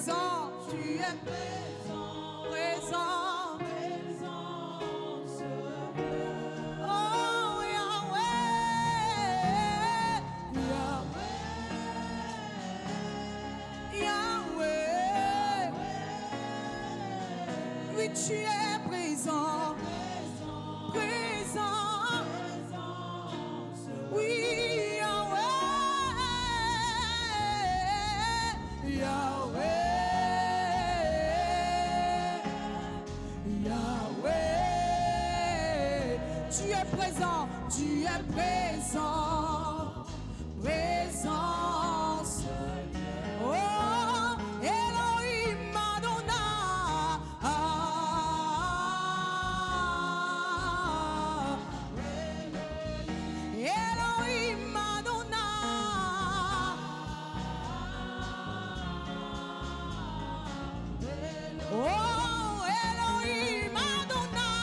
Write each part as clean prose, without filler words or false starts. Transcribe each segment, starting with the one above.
présent, tu es présent, présent, présence. Oh Yahweh, Yahweh, Yahweh, oui tu es présent, présent, oui Yahweh, Yahweh. Tu es présent, présence. Oh, Elohim Adonai. Elohim Adonai. Oh, Elohim Adonai.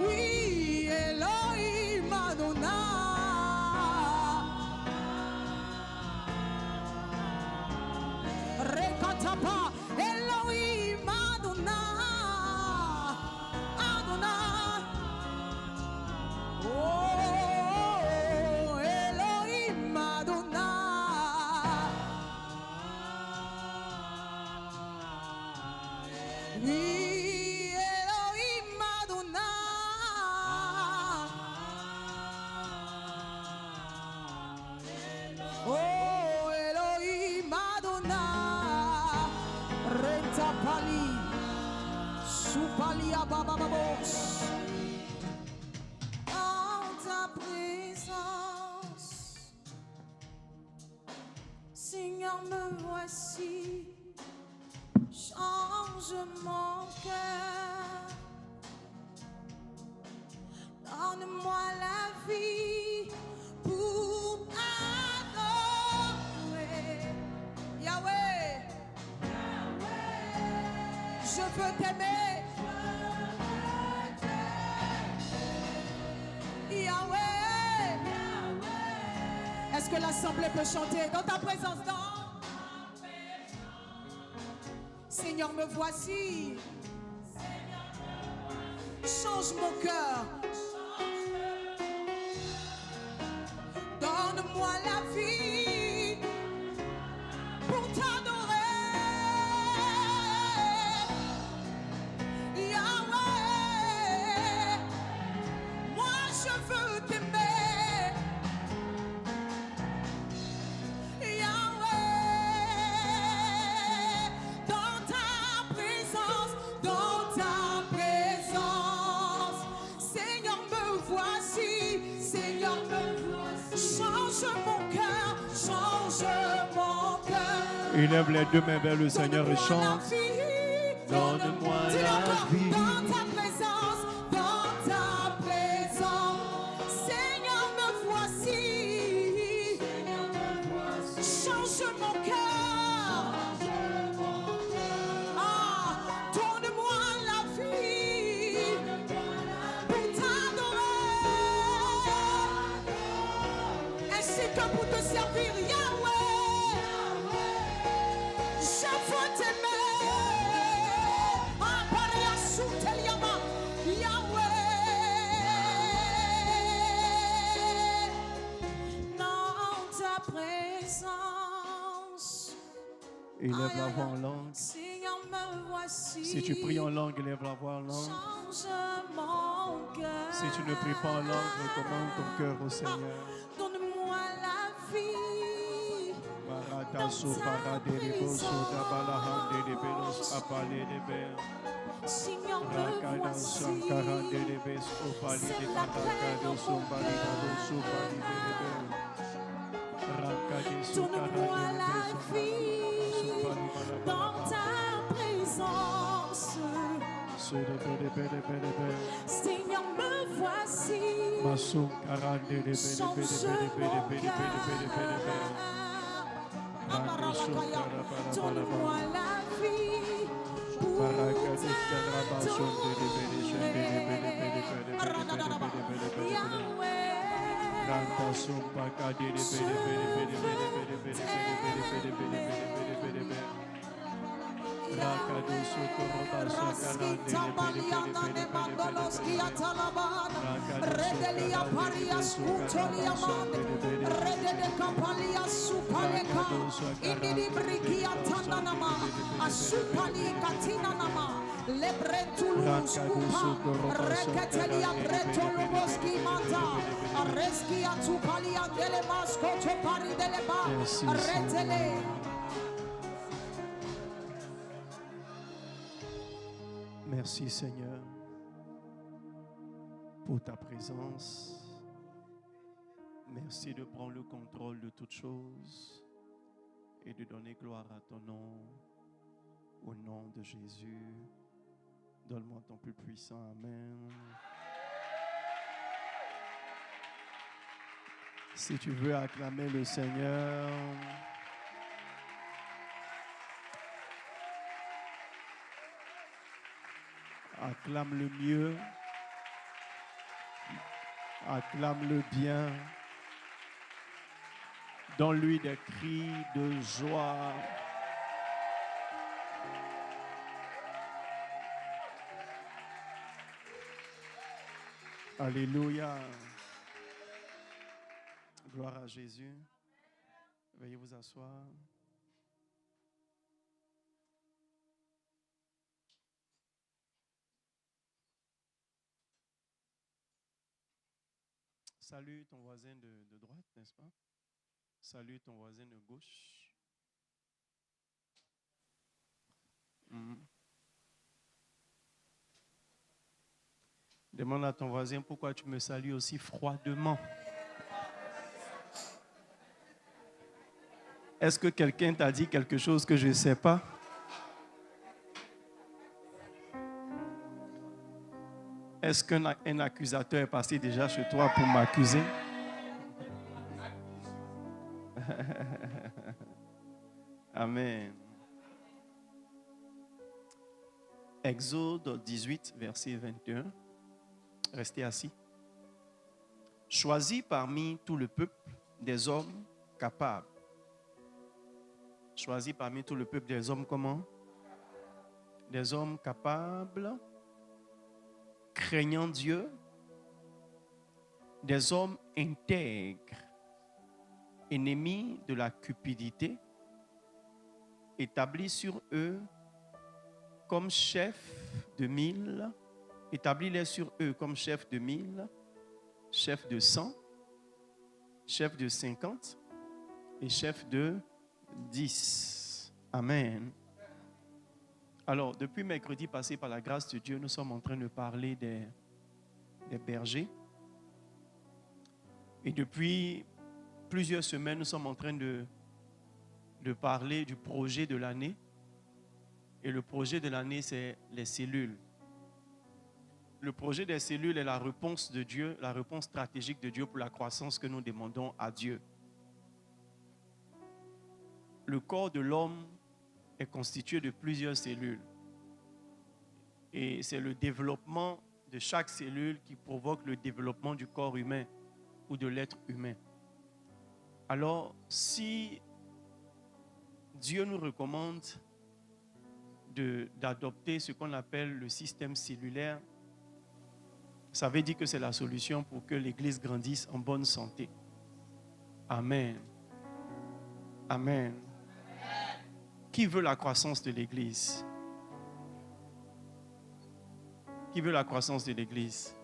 Oui, Elohim Adonai. Rekatapa, Elohim Adonai. Adonai. Oh, Elohim Adonai. Oui, Elohim Adonai. Oh, Elohim Adonai. Retapali, Supali Abababos. En ta présence, Seigneur, me voici. Change mon cœur. Donne-moi la vie pour adorer. Yahweh, je veux t'aimer. Yahweh, est-ce que l'assemblée peut chanter dans ta présence? Seigneur, me voici. Change mon cœur. Donne-moi la vie pour t'adorer. Yahweh, moi je veux t'aimer. Yahweh, dans ta présence, Seigneur, me voici. Seigneur, me voici. Change mon cœur, change mon cœur. Il lève les deux mains vers le Seigneur et chante. Donne-moi la vie. Dans ta présence, Seigneur, me voici. Change mon cœur. Ah, donne-moi la vie pour t'adorer. Ainsi que pour te servir, Yahweh. Je veux t'aimer. Yahweh, dans ta présence. Élève la voix en langue. Seigneur, me voici. Si tu pries en langue, élève la voix en langue. Change mon cœur. Si tu ne pries pas en langue, recommande ton cœur au Seigneur. Donne-moi la vie. Seigneur, me voici. C'est la paix dans mon cœur. Donne-moi la vie dans ta présence. Seigneur, me voici. Change mon cœur. Donne-moi la vie pour t'adorer. Yahweh, Raskita baliana ne mandoloski atalabana. Redelia parias kutolia mande. Redede kapalia supaleka. Indidi briki atananama. Asupali katinanama. Lebretulus kupa. Reketelia bretoloboski mata. Areski atupalia dele maskoto pari dele ba. Retele. Merci Seigneur pour ta présence. Merci de prendre le contrôle de toutes choses et de donner gloire à ton nom. Au nom de Jésus, donne-moi ton plus puissant Amen. Si tu veux acclamer le Seigneur, acclame-le mieux, acclame-le bien, donne-lui des cris de joie. Alléluia. Gloire à Jésus. Veuillez vous asseoir. Salue ton voisin de droite, n'est-ce pas? Salue ton voisin de gauche. Demande à ton voisin pourquoi tu me salues aussi froidement. Est-ce que quelqu'un t'a dit quelque chose que je ne sais pas? Est-ce qu'un accusateur est passé déjà chez toi pour m'accuser? Amen. Exode 18, verset 21. Restez assis. Choisis parmi tout le peuple des hommes capables. Choisis parmi tout le peuple des hommes comment? Des hommes capables, craignant Dieu, des hommes intègres, ennemis de la cupidité, établis sur eux comme chefs de 1000, établis-les sur eux comme chefs de 1000, chefs de 100, chefs de 50 et chefs de 10. Amen. Alors, depuis mercredi passé, par la grâce de Dieu, nous sommes en train de parler des bergers. Et depuis plusieurs semaines, nous sommes en train de parler du projet de l'année. Et le projet de l'année, c'est les cellules. Le projet des cellules est la réponse de Dieu, la réponse stratégique de Dieu pour la croissance que nous demandons à Dieu. Le corps de l'homme est constitué de plusieurs cellules. Et c'est le développement de chaque cellule qui provoque le développement du corps humain ou de l'être humain. Alors, si Dieu nous recommande d'adopter ce qu'on appelle le système cellulaire, ça veut dire que c'est la solution pour que l'Église grandisse en bonne santé. Amen. Amen. Qui veut la croissance de l'Église? Qui veut la croissance de l'Église?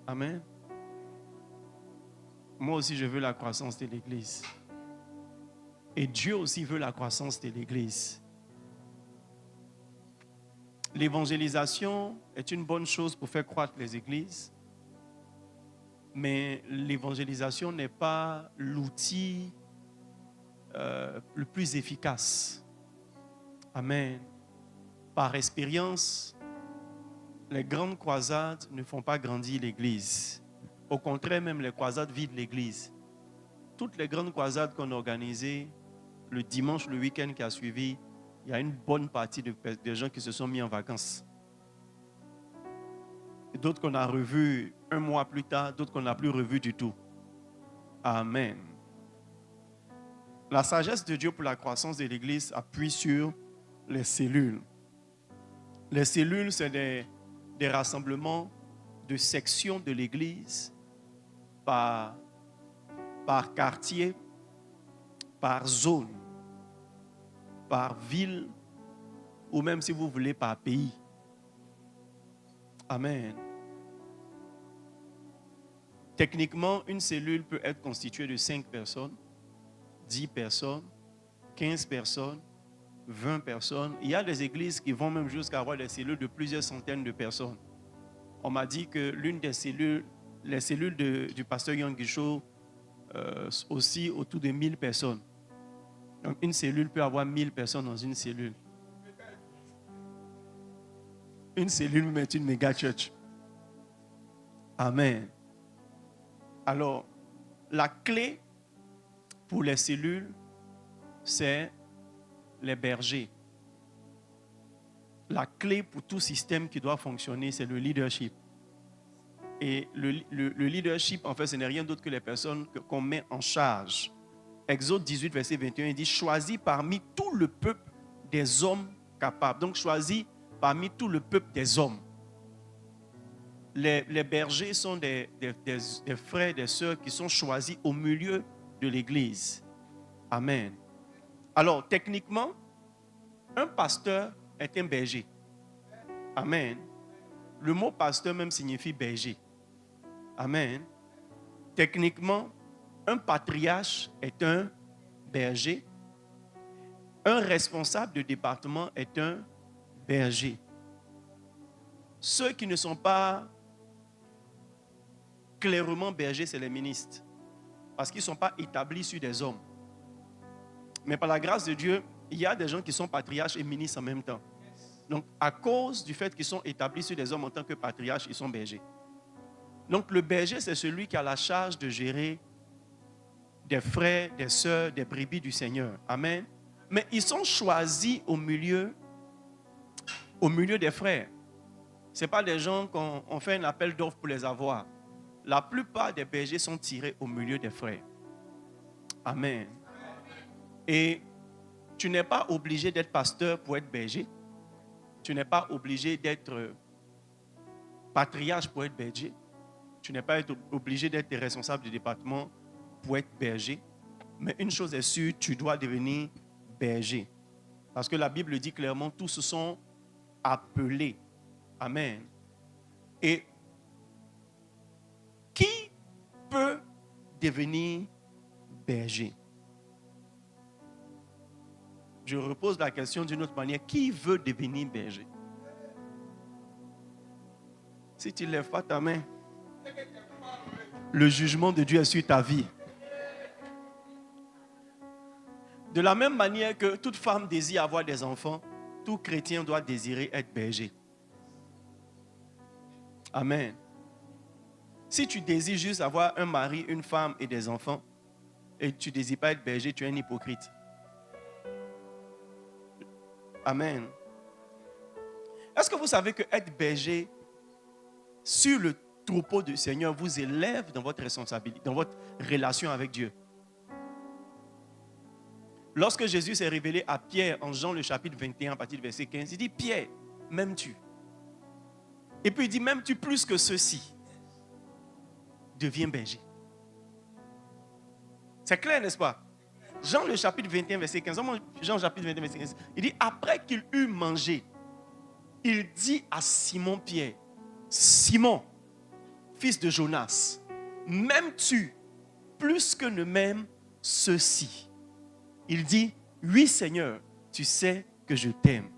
Amen. Moi aussi, je veux la croissance de l'Église. Et Dieu aussi veut la croissance de l'Église. L'évangélisation est une bonne chose pour faire croître les églises, mais l'évangélisation n'est pas l'outil le plus efficace. Amen. Par expérience, les grandes croisades ne font pas grandir l'Église. Au contraire, même les croisades vident l'Église. Toutes les grandes croisades qu'on a organisées, le dimanche, le week-end qui a suivi, il y a une bonne partie de gens qui se sont mis en vacances. Et d'autres qu'on a revus un mois plus tard, d'autres qu'on n'a plus revus du tout. Amen. La sagesse de Dieu pour la croissance de l'Église appuie sur les cellules. Les cellules, c'est des rassemblements de sections de l'Église par quartier, par zone, par ville, ou même si vous voulez par pays. Amen. Techniquement, une cellule peut être constituée de 5 personnes, 10 personnes, 15 personnes, 20 personnes. Il y a des églises qui vont même jusqu'à avoir des cellules de plusieurs centaines de personnes. On m'a dit que l'une des cellules, les cellules du pasteur Yang Guichot, aussi autour de 1000 personnes. Donc une cellule peut avoir 1000 personnes dans une cellule. Une cellule peut être une méga church. Amen. Alors, la clé pour les cellules, c'est les bergers. La clé pour tout système qui doit fonctionner, c'est le leadership. Et le leadership, en fait, ce n'est rien d'autre que les personnes qu'on met en charge. Exode 18, verset 21, il dit « Choisis parmi tout le peuple des hommes capables. » Donc, choisis parmi tout le peuple des hommes. Les bergers sont des frères et des sœurs qui sont choisis au milieu de l'Église. Amen. Alors, techniquement, un pasteur est un berger. Amen. Le mot pasteur même signifie berger. Amen. Techniquement, un patriarche est un berger. Un responsable de département est un berger. Ceux qui ne sont pas clairement bergers, c'est les ministres. Parce qu'ils ne sont pas établis sur des hommes. Mais par la grâce de Dieu, il y a des gens qui sont patriarches et ministres en même temps. Donc, à cause du fait qu'ils sont établis sur des hommes en tant que patriarches, ils sont bergers. Donc, le berger, c'est celui qui a la charge de gérer des frères, des sœurs, des brebis du Seigneur. Amen. Mais ils sont choisis au milieu des frères. Ce n'est pas des gens qu'on fait un appel d'offres pour les avoir. La plupart des bergers sont tirés au milieu des frères. Amen. Et tu n'es pas obligé d'être pasteur pour être berger. Tu n'es pas obligé d'être patriarche pour être berger. Tu n'es pas obligé d'être responsable du département pour être berger. Mais une chose est sûre, tu dois devenir berger. Parce que la Bible dit clairement, tous se sont appelés. Amen. Et qui peut devenir berger? Je repose la question d'une autre manière. Qui veut devenir berger? Si tu ne lèves pas ta main, le jugement de Dieu est sur ta vie. De la même manière que toute femme désire avoir des enfants, tout chrétien doit désirer être berger. Amen. Si tu désires juste avoir un mari, une femme et des enfants, et tu ne désires pas être berger, tu es un hypocrite. Amen. Est-ce que vous savez que être berger sur le troupeau du Seigneur vous élève dans votre responsabilité, dans votre relation avec Dieu? Lorsque Jésus s'est révélé à Pierre en Jean le chapitre 21 à partir du verset 15, il dit: Pierre, m'aimes-tu? Et puis il dit: m'aimes-tu plus que ceci? Deviens berger. C'est clair, n'est-ce pas? Jean le chapitre 21 verset 15. Jean chapitre 21 verset 15. Il dit: après qu'il eut mangé, il dit à Simon Pierre: Simon, fils de Jonas, m'aimes-tu plus que ne m'aiment ceux-ci? Il dit: oui Seigneur, tu sais que je t'aime.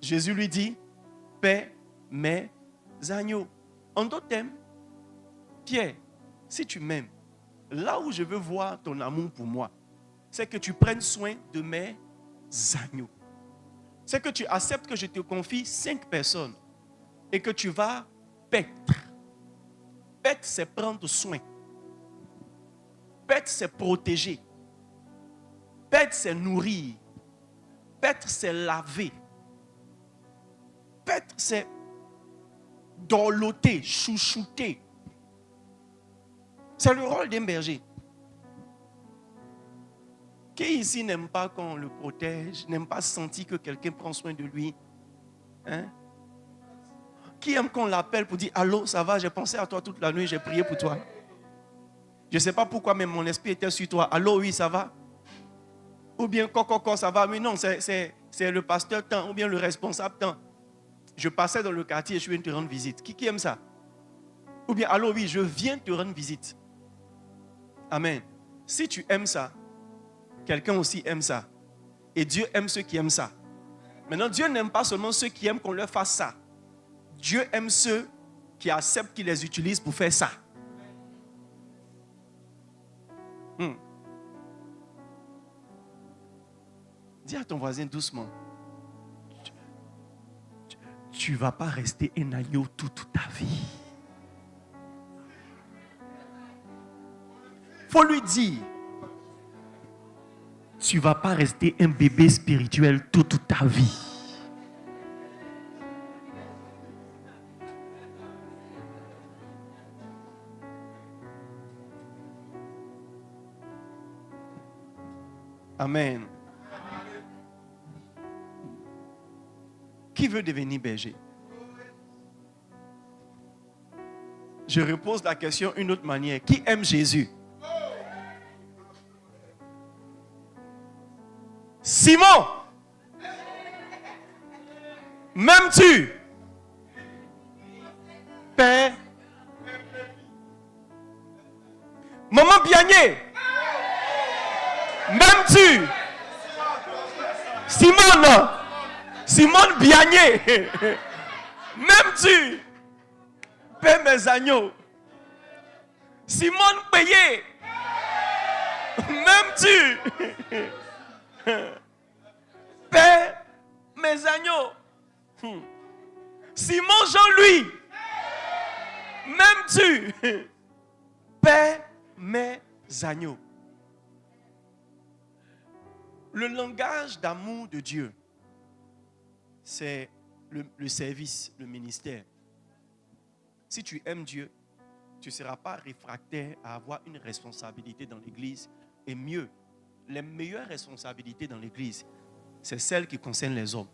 Jésus lui dit: paie mes agneaux. En d'autres termes, Pierre, si tu m'aimes, là où je veux voir ton amour pour moi, c'est que tu prennes soin de mes agneaux. C'est que tu acceptes que je te confie 5 personnes et que tu vas paître. Paître, c'est prendre soin. Paître, c'est protéger. Paître, c'est nourrir. Paître, c'est laver. Paître, c'est dorloté, chouchouté. C'est le rôle d'un berger. Qui ici n'aime pas qu'on le protège, n'aime pas sentir que quelqu'un prend soin de lui? Hein? Qui aime qu'on l'appelle pour dire « Allô, ça va, j'ai pensé à toi toute la nuit, j'ai prié pour toi. » Je ne sais pas pourquoi, mais mon esprit était sur toi. « Allô, oui, ça va? » Ou bien « Coco, ça va? » Mais non, c'est le pasteur tant, ou bien le responsable tant. Je passais dans le quartier et je viens te rendre visite. Qui aime ça? Ou bien « Allô, oui, je viens te rendre visite. » Amen. Si tu aimes ça, quelqu'un aussi aime ça. Et Dieu aime ceux qui aiment ça. Maintenant, Dieu n'aime pas seulement ceux qui aiment qu'on leur fasse ça. Dieu aime ceux qui acceptent qu'il les utilise pour faire ça. Dis à ton voisin doucement. Tu ne vas pas rester un agneau toute ta vie. Il faut lui dire. Tu ne vas pas rester un bébé spirituel toute ta vie. Amen. Qui veut devenir berger? Je repose la question d'une autre manière. Qui aime Jésus? Simon, m'aimes-tu? Père. Maman Biagné, m'aimes-tu? Simone Biagné, m'aimes-tu? Père mes agneaux. Simone Payé, m'aimes-tu? Père, mes agneaux. Simon Jean-Louis, m'aimes-tu? Père, mes agneaux. Le langage d'amour de Dieu, c'est le service, le ministère. Si tu aimes Dieu, tu ne seras pas réfractaire à avoir une responsabilité dans l'église. Et mieux, les meilleures responsabilités dans l'église, c'est celles qui concernent les hommes.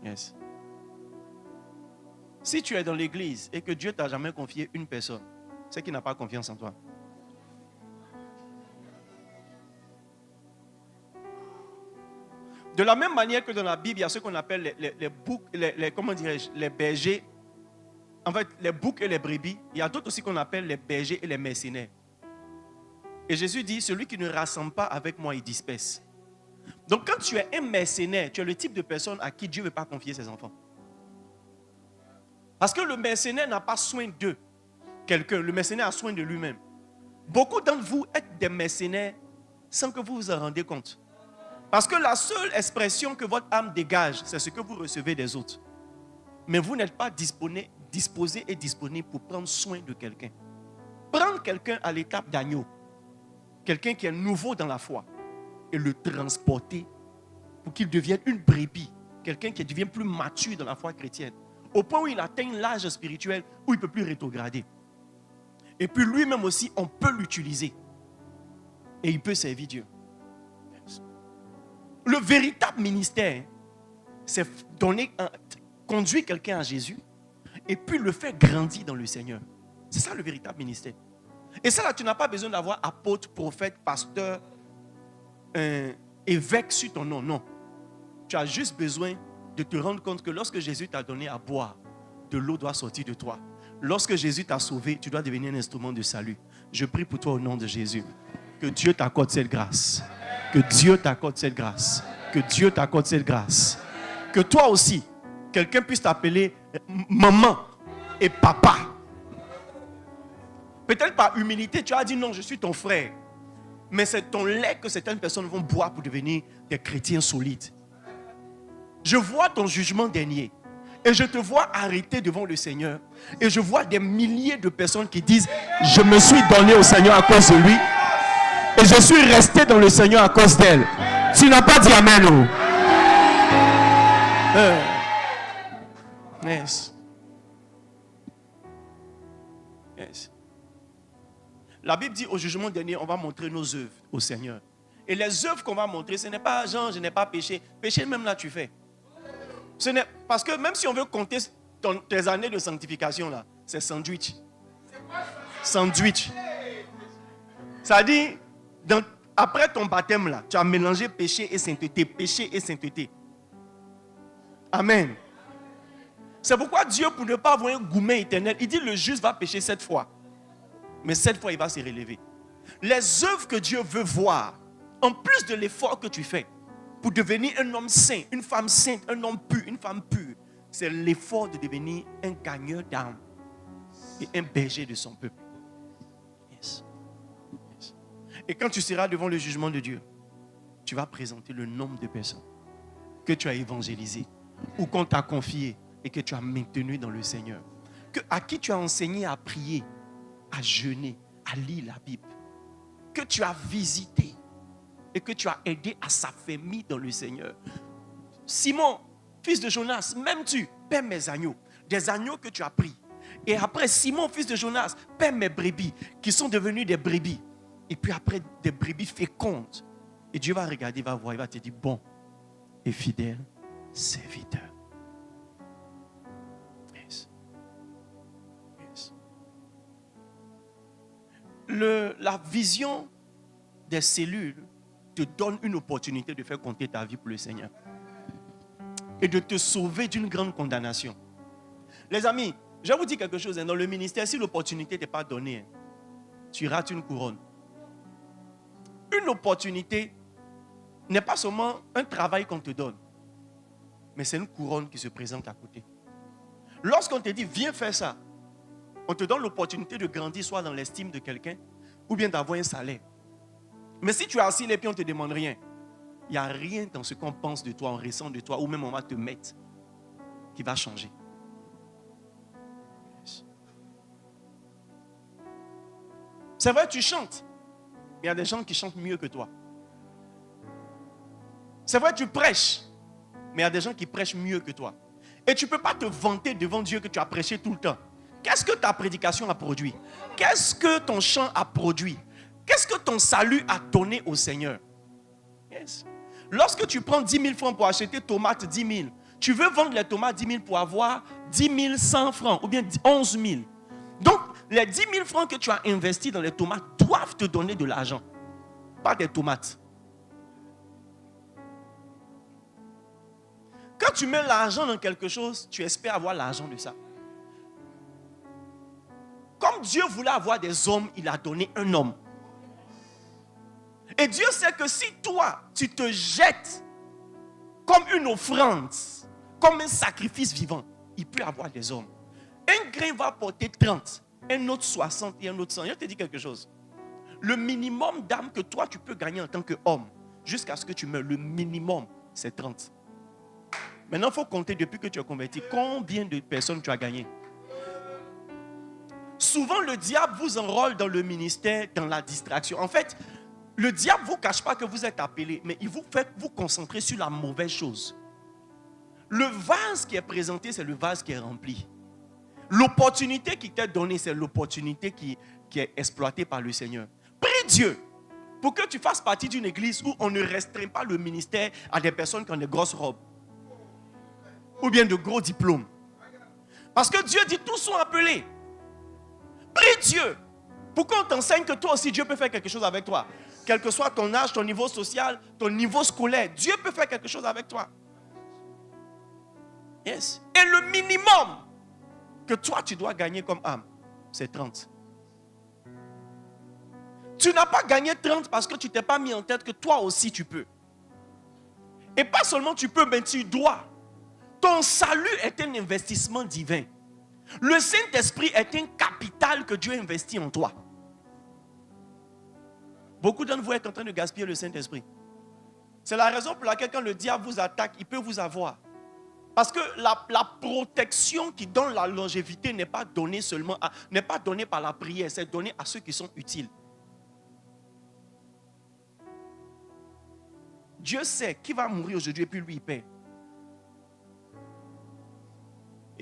Yes. Si tu es dans l'église et que Dieu t'a jamais confié une personne, c'est qu'il n'a pas confiance en toi. De la même manière que dans la Bible, il y a ce qu'on appelle les boucs, comment dirais-je, les bergers. En fait, les boucs et les brebis. Il y a d'autres aussi qu'on appelle les bergers et les mercenaires. Et Jésus dit, celui qui ne rassemble pas avec moi, il disperse. Donc quand tu es un mercenaire, tu es le type de personne à qui Dieu ne veut pas confier ses enfants. Parce que le mercenaire n'a pas soin de quelqu'un. Le mercenaire a soin de lui-même. Beaucoup d'entre vous êtes des mercenaires sans que vous vous en rendiez compte. Parce que la seule expression que votre âme dégage, c'est ce que vous recevez des autres. Mais vous n'êtes pas disposé et disponible pour prendre soin de quelqu'un. Prendre quelqu'un à l'étape d'agneau, quelqu'un qui est nouveau dans la foi, et le transporter pour qu'il devienne une brebis, quelqu'un qui devient plus mature dans la foi chrétienne, au point où il atteint l'âge spirituel où il ne peut plus rétrograder. Et puis lui-même aussi, on peut l'utiliser. Et il peut servir Dieu. Le véritable ministère, c'est conduire quelqu'un à Jésus et puis le faire grandir dans le Seigneur. C'est ça le véritable ministère. Et ça là, tu n'as pas besoin d'avoir apôtre, prophète, pasteur, évêque sur ton nom. Non. Tu as juste besoin de te rendre compte que lorsque Jésus t'a donné à boire, de l'eau doit sortir de toi. Lorsque Jésus t'a sauvé, tu dois devenir un instrument de salut. Je prie pour toi au nom de Jésus. Que Dieu t'accorde cette grâce. Que Dieu t'accorde cette grâce. Que Dieu t'accorde cette grâce. Que toi aussi, quelqu'un puisse t'appeler maman et papa. Peut-être par humilité, tu as dit non, je suis ton frère. Mais c'est ton lait que certaines personnes vont boire pour devenir des chrétiens solides. Je vois ton jugement dernier. Et je te vois arrêter devant le Seigneur. Et je vois des milliers de personnes qui disent je me suis donné au Seigneur à cause de lui. Et je suis resté dans le Seigneur à cause d'elle. Tu n'as pas dit amen. Yes. Yes. La Bible dit au jugement dernier, on va montrer nos œuvres au Seigneur. Et les œuvres qu'on va montrer, ce n'est pas Jean, je n'ai pas péché. Péché même là, tu fais. Parce que même si on veut compter tes années de sanctification là, c'est sandwich. Sandwich. Ça dit, après ton baptême là, tu as mélangé péché et sainteté. Péché et sainteté. Amen. C'est pourquoi Dieu, pour ne pas avoir un gourmet éternel, il dit le juste va pécher 7 fois. Mais 7 fois, il va se relever. Les œuvres que Dieu veut voir, en plus de l'effort que tu fais pour devenir un homme saint, une femme sainte, un homme pur, une femme pure, c'est l'effort de devenir un gagneur d'âme et un berger de son peuple. Yes. Yes. Et quand tu seras devant le jugement de Dieu, tu vas présenter le nombre de personnes que tu as évangélisées ou qu'on t'a confiées et que tu as maintenues dans le Seigneur. À qui tu as enseigné à prier, à jeûner, à lire la Bible. Que tu as visité et que tu as aidé à s'affermir dans le Seigneur. Simon, fils de Jonas, m'aimes-tu? Paie mes agneaux. Des agneaux que tu as pris. Et après, Simon, fils de Jonas, paie mes brebis, qui sont devenues des brebis. Et puis après, des brebis fécondes. Et Dieu va regarder, va voir, il va te dire, bon et fidèle serviteur. Yes. Yes. La vision des cellules te donne une opportunité de faire compter ta vie pour le Seigneur et de te sauver d'une grande condamnation. Les amis, je vais vous dire quelque chose. Dans le ministère, si l'opportunité n'est pas donnée, tu rates une couronne. Une opportunité n'est pas seulement un travail qu'on te donne, mais c'est une couronne qui se présente à côté. Lorsqu'on te dit, viens faire ça, on te donne l'opportunité de grandir soit dans l'estime de quelqu'un ou bien d'avoir un salaire. Mais si tu es assis et puis on ne te demande rien, il n'y a rien dans ce qu'on pense de toi, on ressent de toi, ou même on va te mettre, qui va changer. Yes. C'est vrai, tu chantes, mais il y a des gens qui chantent mieux que toi. C'est vrai, tu prêches, mais il y a des gens qui prêchent mieux que toi. Et tu ne peux pas te vanter devant Dieu que tu as prêché tout le temps. Qu'est-ce que ta prédication a produit? Qu'est-ce que ton chant a produit? Qu'est-ce que ton salut a donné au Seigneur? Yes. Lorsque tu prends 10 000 francs pour acheter tomates 10 000, tu veux vendre les tomates 10 000 pour avoir 10 100 francs ou bien 11 000. Donc, les 10 000 francs que tu as investis dans les tomates doivent te donner de l'argent, pas des tomates. Quand tu mets l'argent dans quelque chose, tu espères avoir l'argent de ça. Comme Dieu voulait avoir des hommes, il a donné un homme. Et Dieu sait que si toi, tu te jettes comme une offrande, comme un sacrifice vivant, il peut avoir des hommes. Un grain va porter 30, un autre 60 et un autre 100. Je te dis quelque chose. Le minimum d'âme que toi, tu peux gagner en tant qu'homme, jusqu'à ce que tu meurs, le minimum, c'est 30. Maintenant, il faut compter depuis que tu es converti, combien de personnes tu as gagné. Souvent, le diable vous enrôle dans le ministère, dans la distraction. En fait, le diable ne vous cache pas que vous êtes appelé, mais il vous fait vous concentrer sur la mauvaise chose. Le vase qui est présenté, c'est le vase qui est rempli. L'opportunité qui t'est donnée, c'est l'opportunité qui est exploitée par le Seigneur. Prie Dieu pour que tu fasses partie d'une église où on ne restreint pas le ministère à des personnes qui ont des grosses robes ou bien de gros diplômes. Parce que Dieu dit tous sont appelés. Prie Dieu pour qu'on t'enseigne que toi aussi Dieu peut faire quelque chose avec toi. Quel que soit ton âge, ton niveau social, ton niveau scolaire, Dieu peut faire quelque chose avec toi. Yes. Et le minimum que toi tu dois gagner comme âme, c'est 30. Tu n'as pas gagné 30 parce que tu ne t'es pas mis en tête que toi aussi tu peux. Et pas seulement tu peux, mais tu dois. Ton salut est un investissement divin. Le Saint-Esprit est un capital que Dieu investit en toi. Beaucoup d'entre vous êtes en train de gaspiller le Saint-Esprit. C'est la raison pour laquelle quand le diable vous attaque, il peut vous avoir. Parce que la protection qui donne la longévité n'est pas donnée n'est pas donnée par la prière, c'est donné à ceux qui sont utiles. Dieu sait qui va mourir aujourd'hui et puis lui il paie.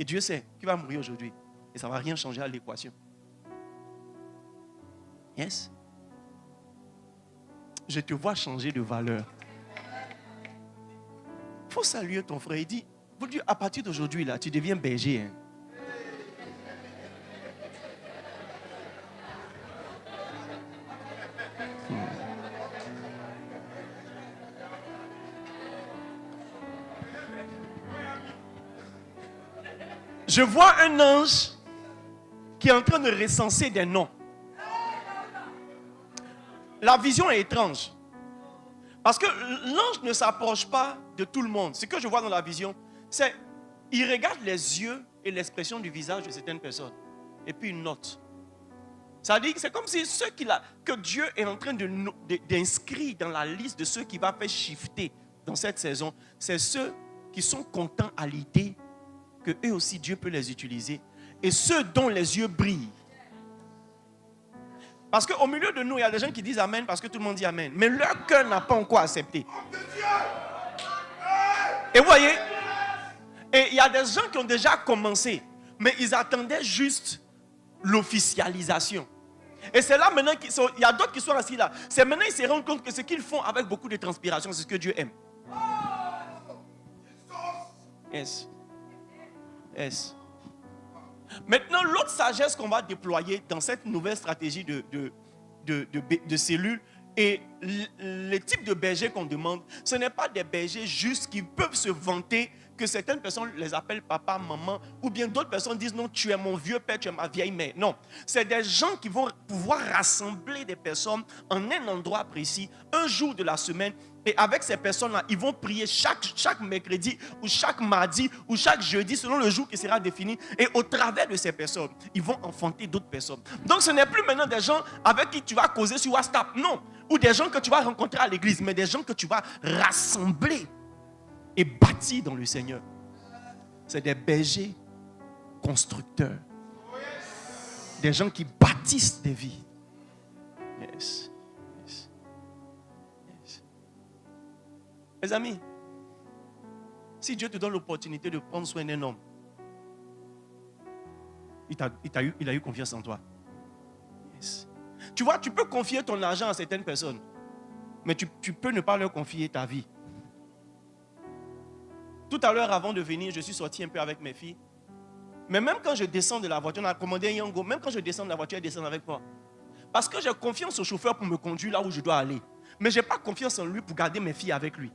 Et Dieu sait qu'il va mourir aujourd'hui. Et ça ne va rien changer à l'équation. Yes. Je te vois changer de valeur. Il faut saluer ton frère. Il dit, à partir d'aujourd'hui, là, tu deviens berger. Hein. Je vois un ange qui est en train de recenser des noms. La vision est étrange. Parce que l'ange ne s'approche pas de tout le monde. Ce que je vois dans la vision, c'est qu'il regarde les yeux et l'expression du visage de certaines personnes. Et puis il note. Ça dit que c'est comme si ceux que Dieu est en train d'inscrire dans la liste de ceux qui va faire shifter dans cette saison, c'est ceux qui sont contents à l'idée que eux aussi Dieu peut les utiliser. Et ceux dont les yeux brillent. Parce qu'au milieu de nous, il y a des gens qui disent Amen parce que tout le monde dit Amen. Mais leur cœur n'a pas encore accepté. Et vous voyez, et il y a des gens qui ont déjà commencé, mais ils attendaient juste l'officialisation. Et c'est là maintenant qu'il y a d'autres qui sont assis là. C'est maintenant qu'ils se rendent compte que ce qu'ils font avec beaucoup de transpiration, c'est ce que Dieu aime. Yes. Yes. Maintenant, l'autre sagesse qu'on va déployer dans cette nouvelle stratégie de cellules et le type de berger qu'on demande, ce n'est pas des bergers juste qui peuvent se vanter que certaines personnes les appellent papa, maman, ou bien d'autres personnes disent non, tu es mon vieux père, tu es ma vieille mère. Non, c'est des gens qui vont pouvoir rassembler des personnes en un endroit précis, un jour de la semaine. Et avec ces personnes-là, ils vont prier chaque mercredi ou chaque mardi ou chaque jeudi selon le jour qui sera défini. Et au travers de ces personnes, ils vont enfanter d'autres personnes. Donc ce n'est plus maintenant des gens avec qui tu vas causer sur WhatsApp, non. Ou des gens que tu vas rencontrer à l'église, mais des gens que tu vas rassembler et bâtir dans le Seigneur. C'est des bergers constructeurs. Des gens qui bâtissent des vies. Yes. Mes amis, si Dieu te donne l'opportunité de prendre soin d'un homme, il a eu confiance en toi. Yes. Tu vois, tu peux confier ton argent à certaines personnes, mais tu peux ne pas leur confier ta vie. Tout à l'heure, avant de venir, je suis sorti un peu avec mes filles. Mais même quand je descends de la voiture, on a commandé un Yango, même quand je descends de la voiture, elle descend avec moi. Parce que j'ai confiance au chauffeur pour me conduire là où je dois aller. Mais je n'ai pas confiance en lui pour garder mes filles avec lui.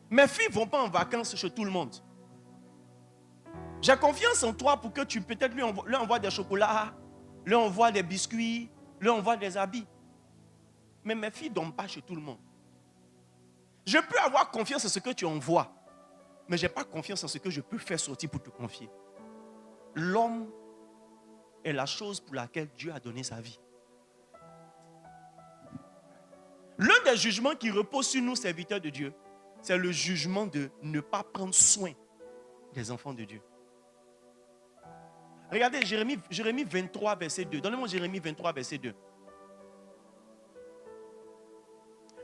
Mes filles ne vont pas en vacances chez tout le monde. J'ai confiance en toi pour que tu peut-être lui envoies des chocolats, lui envoies des biscuits, lui envoies des habits. Mais mes filles ne dorment pas chez tout le monde. Je peux avoir confiance en ce que tu envoies, mais je n'ai pas confiance en ce que je peux faire sortir pour te confier. L'homme est la chose pour laquelle Dieu a donné sa vie. L'un des jugements qui repose sur nous, serviteurs de Dieu, c'est le jugement de ne pas prendre soin des enfants de Dieu. Regardez Jérémie 23, verset 2. Donnez-moi Jérémie 23, verset 2.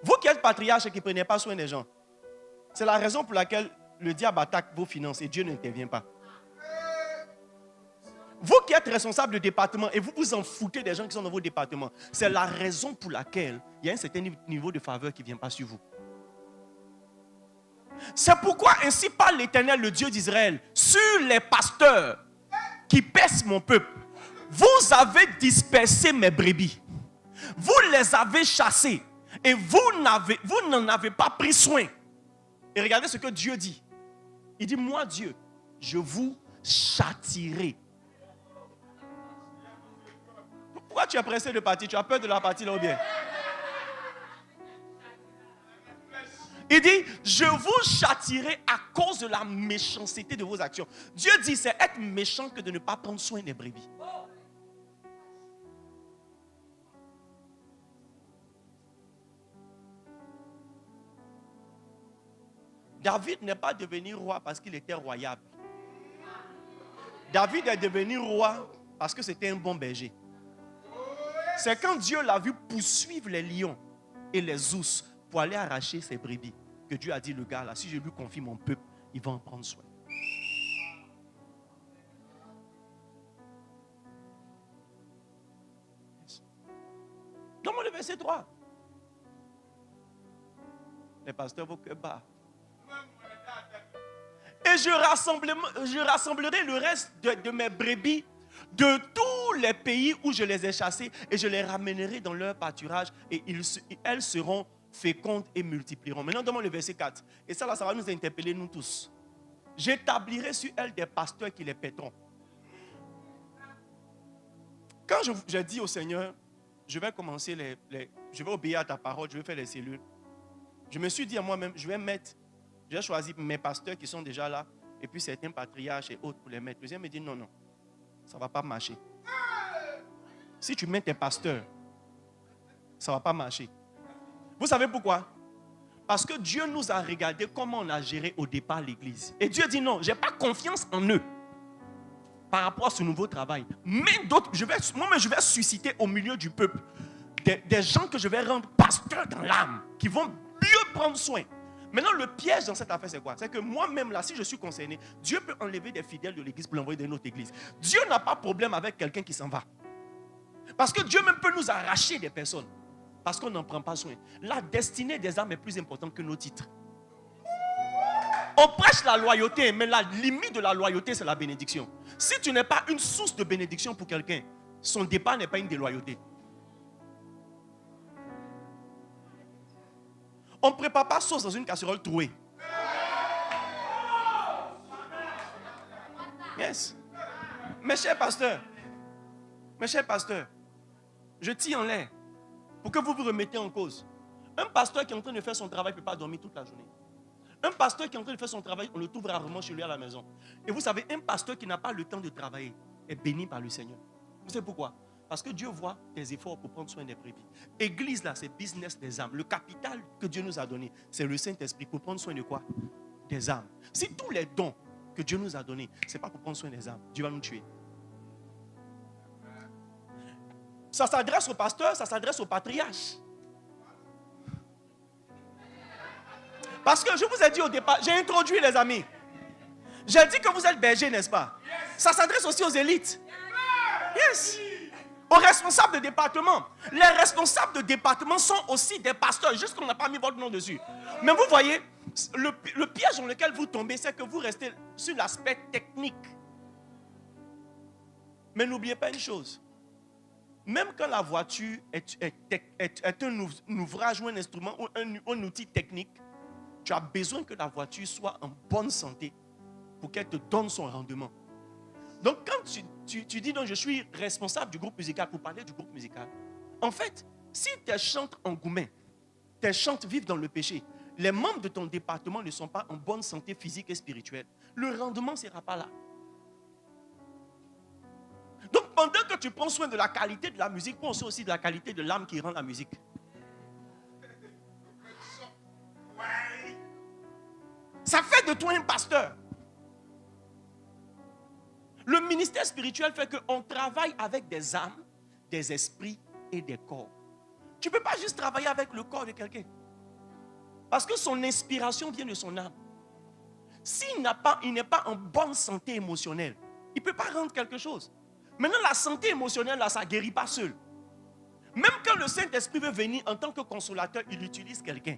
Vous qui êtes patriarche et qui ne prenez pas soin des gens, c'est la raison pour laquelle le diable attaque vos finances et Dieu n'intervient pas. Vous qui êtes responsable de département et vous vous en foutez des gens qui sont dans vos départements, c'est la raison pour laquelle il y a un certain niveau de faveur qui ne vient pas sur vous. C'est pourquoi ainsi parle l'Éternel, le Dieu d'Israël, sur les pasteurs qui paissent mon peuple. Vous avez dispersé mes brebis. Vous les avez chassés. Et vous n'en avez pas pris soin. Et regardez ce que Dieu dit. Il dit, moi Dieu, je vous châtierai. Pourquoi tu es pressé de partir? Tu as peur de la partie là ou bien? Il dit, je vous châtierai à cause de la méchanceté de vos actions. Dieu dit, c'est être méchant que de ne pas prendre soin des brebis. David n'est pas devenu roi parce qu'il était royable. David est devenu roi parce que c'était un bon berger. C'est quand Dieu l'a vu poursuivre les lions et les ours pour aller arracher ses brebis que Dieu a dit, le gars là, si je lui confie mon peuple, il va en prendre soin. Donne-moi le verset 3. Les pasteurs, vos cœurs bas. Et je rassemblerai le reste de mes brebis de tous les pays où je les ai chassés et je les ramènerai dans leur pâturage et elles seront fécondes et multiplieront. Maintenant, donne-moi le verset 4. Et ça, là, ça va nous interpeller, nous tous. J'établirai sur elles des pasteurs qui les paîtront. Quand je dis au Seigneur, je vais commencer je vais obéir à ta parole, je vais faire les cellules. Je me suis dit à moi-même, je vais choisir mes pasteurs qui sont déjà là, et puis certains patriarches et autres pour les mettre. Le Seigneur me dit non, ça ne va pas marcher. Si tu mets tes pasteurs, ça ne va pas marcher. Vous savez pourquoi? Parce que Dieu nous a regardé comment on a géré au départ l'église. Et Dieu dit non, je n'ai pas confiance en eux par rapport à ce nouveau travail. Mais d'autres, moi-même je vais susciter au milieu du peuple des gens que je vais rendre pasteurs dans l'âme, qui vont mieux prendre soin. Maintenant, le piège dans cette affaire, c'est quoi? C'est que moi-même, là, si je suis concerné, Dieu peut enlever des fidèles de l'église pour l'envoyer dans une autre église. Dieu n'a pas de problème avec quelqu'un qui s'en va. Parce que Dieu même peut nous arracher des personnes. Parce qu'on n'en prend pas soin. La destinée des âmes est plus importante que nos titres. On prêche la loyauté, mais la limite de la loyauté, c'est la bénédiction. Si tu n'es pas une source de bénédiction pour quelqu'un, son départ n'est pas une déloyauté. On ne prépare pas sauce dans une casserole trouée. Yes. Mes chers pasteurs, je tire en l'air pour que vous vous remettez en cause. Un pasteur qui est en train de faire son travail ne peut pas dormir toute la journée. Un pasteur qui est en train de faire son travail, on le trouve rarement chez lui à la maison. Et vous savez, un pasteur qui n'a pas le temps de travailler est béni par le Seigneur. Vous savez pourquoi? Parce que Dieu voit tes efforts pour prendre soin des brebis. Église là, c'est business des âmes. Le capital que Dieu nous a donné, c'est le Saint-Esprit pour prendre soin de quoi? Des âmes. Si tous les dons que Dieu nous a donnés, ce n'est pas pour prendre soin des âmes, Dieu va nous tuer. Ça s'adresse aux pasteurs, ça s'adresse aux patriarches. Parce que je vous ai dit au départ, j'ai introduit les amis. J'ai dit que vous êtes bergers, n'est-ce pas? Ça s'adresse aussi aux élites. Yes. Aux responsables de département. Les responsables de département sont aussi des pasteurs, juste qu'on n'a pas mis votre nom dessus. Mais vous voyez, le piège dans lequel vous tombez, c'est que vous restez sur l'aspect technique. Mais n'oubliez pas une chose. Même quand la voiture est un ouvrage ou un instrument ou un outil technique, tu as besoin que la voiture soit en bonne santé pour qu'elle te donne son rendement. Donc quand tu dis non, je suis responsable du groupe musical pour parler du groupe musical, en fait, si tes chantes engouement, tes chantes vivent dans le péché, les membres de ton département ne sont pas en bonne santé physique et spirituelle, le rendement ne sera pas là. Donc pendant que tu prends soin de la qualité de la musique, prends soin aussi de la qualité de l'âme qui rend la musique. Ça fait de toi un pasteur. Le ministère spirituel fait qu'on travaille avec des âmes, des esprits et des corps. Tu ne peux pas juste travailler avec le corps de quelqu'un. Parce que son inspiration vient de son âme. S'il n'est pas en bonne santé émotionnelle, il ne peut pas rendre quelque chose. Maintenant, la santé émotionnelle, là, ça ne guérit pas seul. Même quand le Saint-Esprit veut venir en tant que consolateur, il utilise quelqu'un.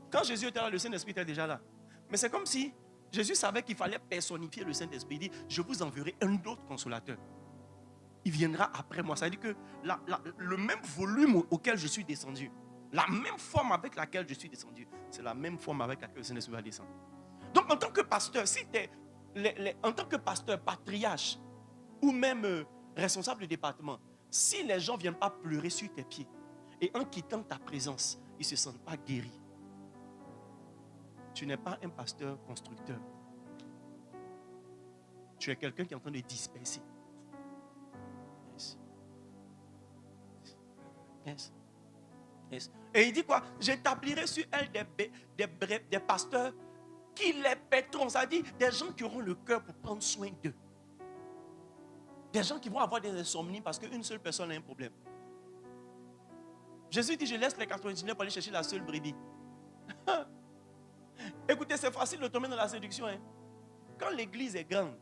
Quand Jésus était là, le Saint-Esprit était déjà là. Mais c'est comme si Jésus savait qu'il fallait personnifier le Saint-Esprit. Il dit, je vous enverrai un autre consolateur. Il viendra après moi. Ça veut dire que le même volume auquel je suis descendu, la même forme avec laquelle je suis descendu, c'est la même forme avec laquelle le Saint-Esprit va descendre. Donc en tant que pasteur, en tant que pasteur, patriarche, ou même responsable de département, si les gens ne viennent pas pleurer sur tes pieds, et en quittant ta présence, ils ne se sentent pas guéris, tu n'es pas un pasteur constructeur. Tu es quelqu'un qui est en train de disperser. Yes. Yes. Yes. Et il dit quoi? J'établirai sur elle des pasteurs qui les paîtront. Ça dit des gens qui auront le cœur pour prendre soin d'eux. Des gens qui vont avoir des insomnies parce qu'une seule personne a un problème. Jésus dit, je laisse les 99 pour aller chercher la seule brebis. Écoutez, c'est facile de tomber dans la séduction. Hein. Quand l'église est grande,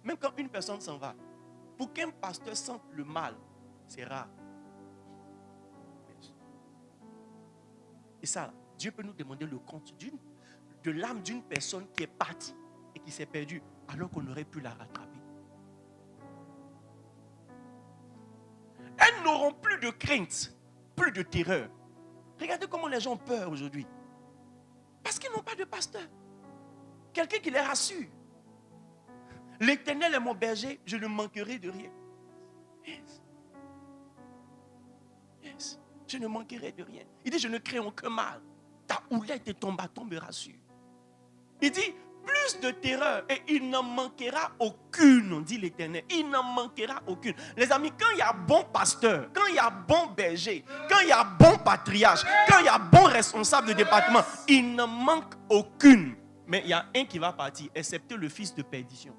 même quand une personne s'en va, pour qu'un pasteur sente le mal, c'est rare. Et ça, Dieu peut nous demander le compte de l'âme d'une personne qui est partie et qui s'est perdue, alors qu'on aurait pu la rattraper. Elles n'auront plus de crainte, plus de terreur. Regardez comment les gens ont peur aujourd'hui. Parce qu'ils n'ont pas de pasteur. Quelqu'un qui les rassure. L'Éternel est mon berger, je ne manquerai de rien. Yes. Yes. Je ne manquerai de rien. Il dit, je ne crains aucun mal. Ta houlette et ton bâton me rassurent. Il dit, plus de terreur et il n'en manquera aucune, dit l'Éternel. Il n'en manquera aucune. Les amis, quand il y a bon pasteur, quand il y a bon berger, quand il y a bon patriarche, quand il y a bon responsable de département, il n'en manque aucune. Mais il y a un qui va partir, excepté le fils de perdition.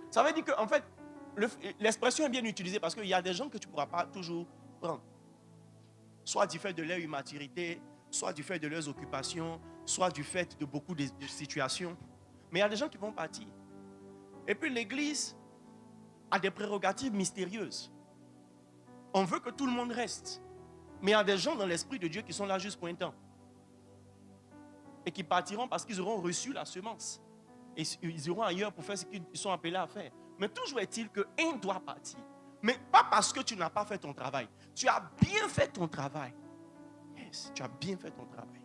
Ça veut dire qu'en fait, l'expression est bien utilisée parce qu'il y a des gens que tu ne pourras pas toujours prendre. Soit du fait de leur immaturité, soit du fait de leurs occupations, soit du fait de beaucoup de situations. Mais il y a des gens qui vont partir. Et puis l'église a des prérogatives mystérieuses. On veut que tout le monde reste. Mais il y a des gens dans l'esprit de Dieu qui sont là juste pour un temps. Et qui partiront parce qu'ils auront reçu la semence. Et ils iront ailleurs pour faire ce qu'ils sont appelés à faire. Mais toujours est-il qu'un doit partir. Mais pas parce que tu n'as pas fait ton travail. Tu as bien fait ton travail. Yes, tu as bien fait ton travail.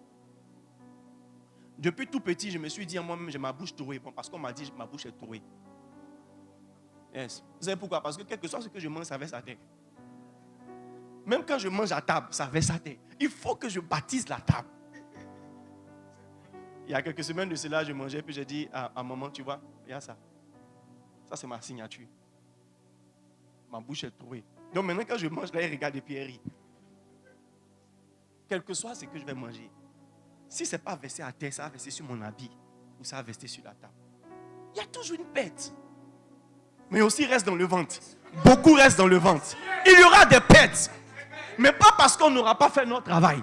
Depuis tout petit, je me suis dit à moi-même, j'ai ma bouche trouée. Bon, parce qu'on m'a dit que ma bouche est trouée. Yes. Vous savez pourquoi? Parce que quel que soit ce que je mange, ça verse à terre. Même quand je mange à table, ça verse à terre. Il faut que je baptise la table. Il y a quelques semaines de cela, je mangeais, puis j'ai dit à maman, tu vois, regarde ça. Ça, c'est ma signature. Ma bouche est trouée. Donc maintenant, quand je mange, là, il regarde et puis il rit. Quel que soit ce que je vais manger, si ce n'est pas versé à terre, ça va verser sur mon habit ou ça va verser sur la table. Il y a toujours une perte. Mais aussi reste dans le ventre. Beaucoup restent dans le ventre. Il y aura des pertes. Mais pas parce qu'on n'aura pas fait notre travail.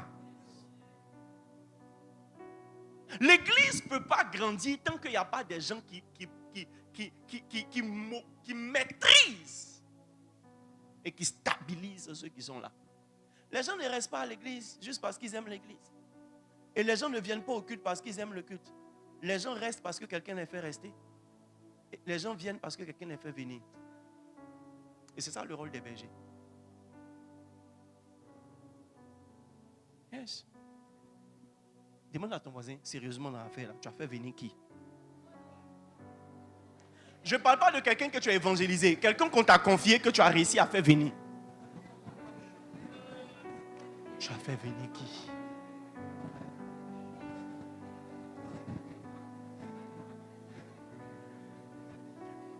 L'église ne peut pas grandir tant qu'il n'y a pas des gens qui maîtrisent et qui stabilisent ceux qui sont là. Les gens ne restent pas à l'église juste parce qu'ils aiment l'église. Et les gens ne viennent pas au culte parce qu'ils aiment le culte. Les gens restent parce que quelqu'un les fait rester. Et les gens viennent parce que quelqu'un les fait venir. Et c'est ça le rôle des bergers. Yes. Demande à ton voisin, sérieusement dans l'affaire, tu as fait venir qui? Je ne parle pas de quelqu'un que tu as évangélisé, quelqu'un qu'on t'a confié, que tu as réussi à faire venir. Tu as fait venir qui?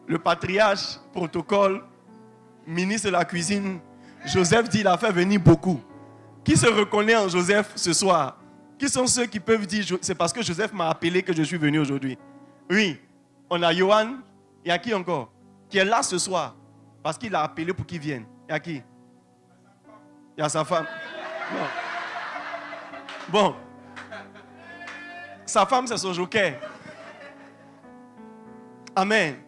Le patriarche, protocole, ministre de la cuisine, Joseph dit il a fait venir beaucoup. Qui se reconnaît en Joseph ce soir? Qui sont ceux qui peuvent dire c'est parce que Joseph m'a appelé que je suis venu aujourd'hui? Oui, on a Johan, il y a qui encore? Qui est là ce soir parce qu'il a appelé pour qu'il vienne. Il y a qui? Il y a sa femme. Non. Bon. Sa femme, c'est son joker. Amen.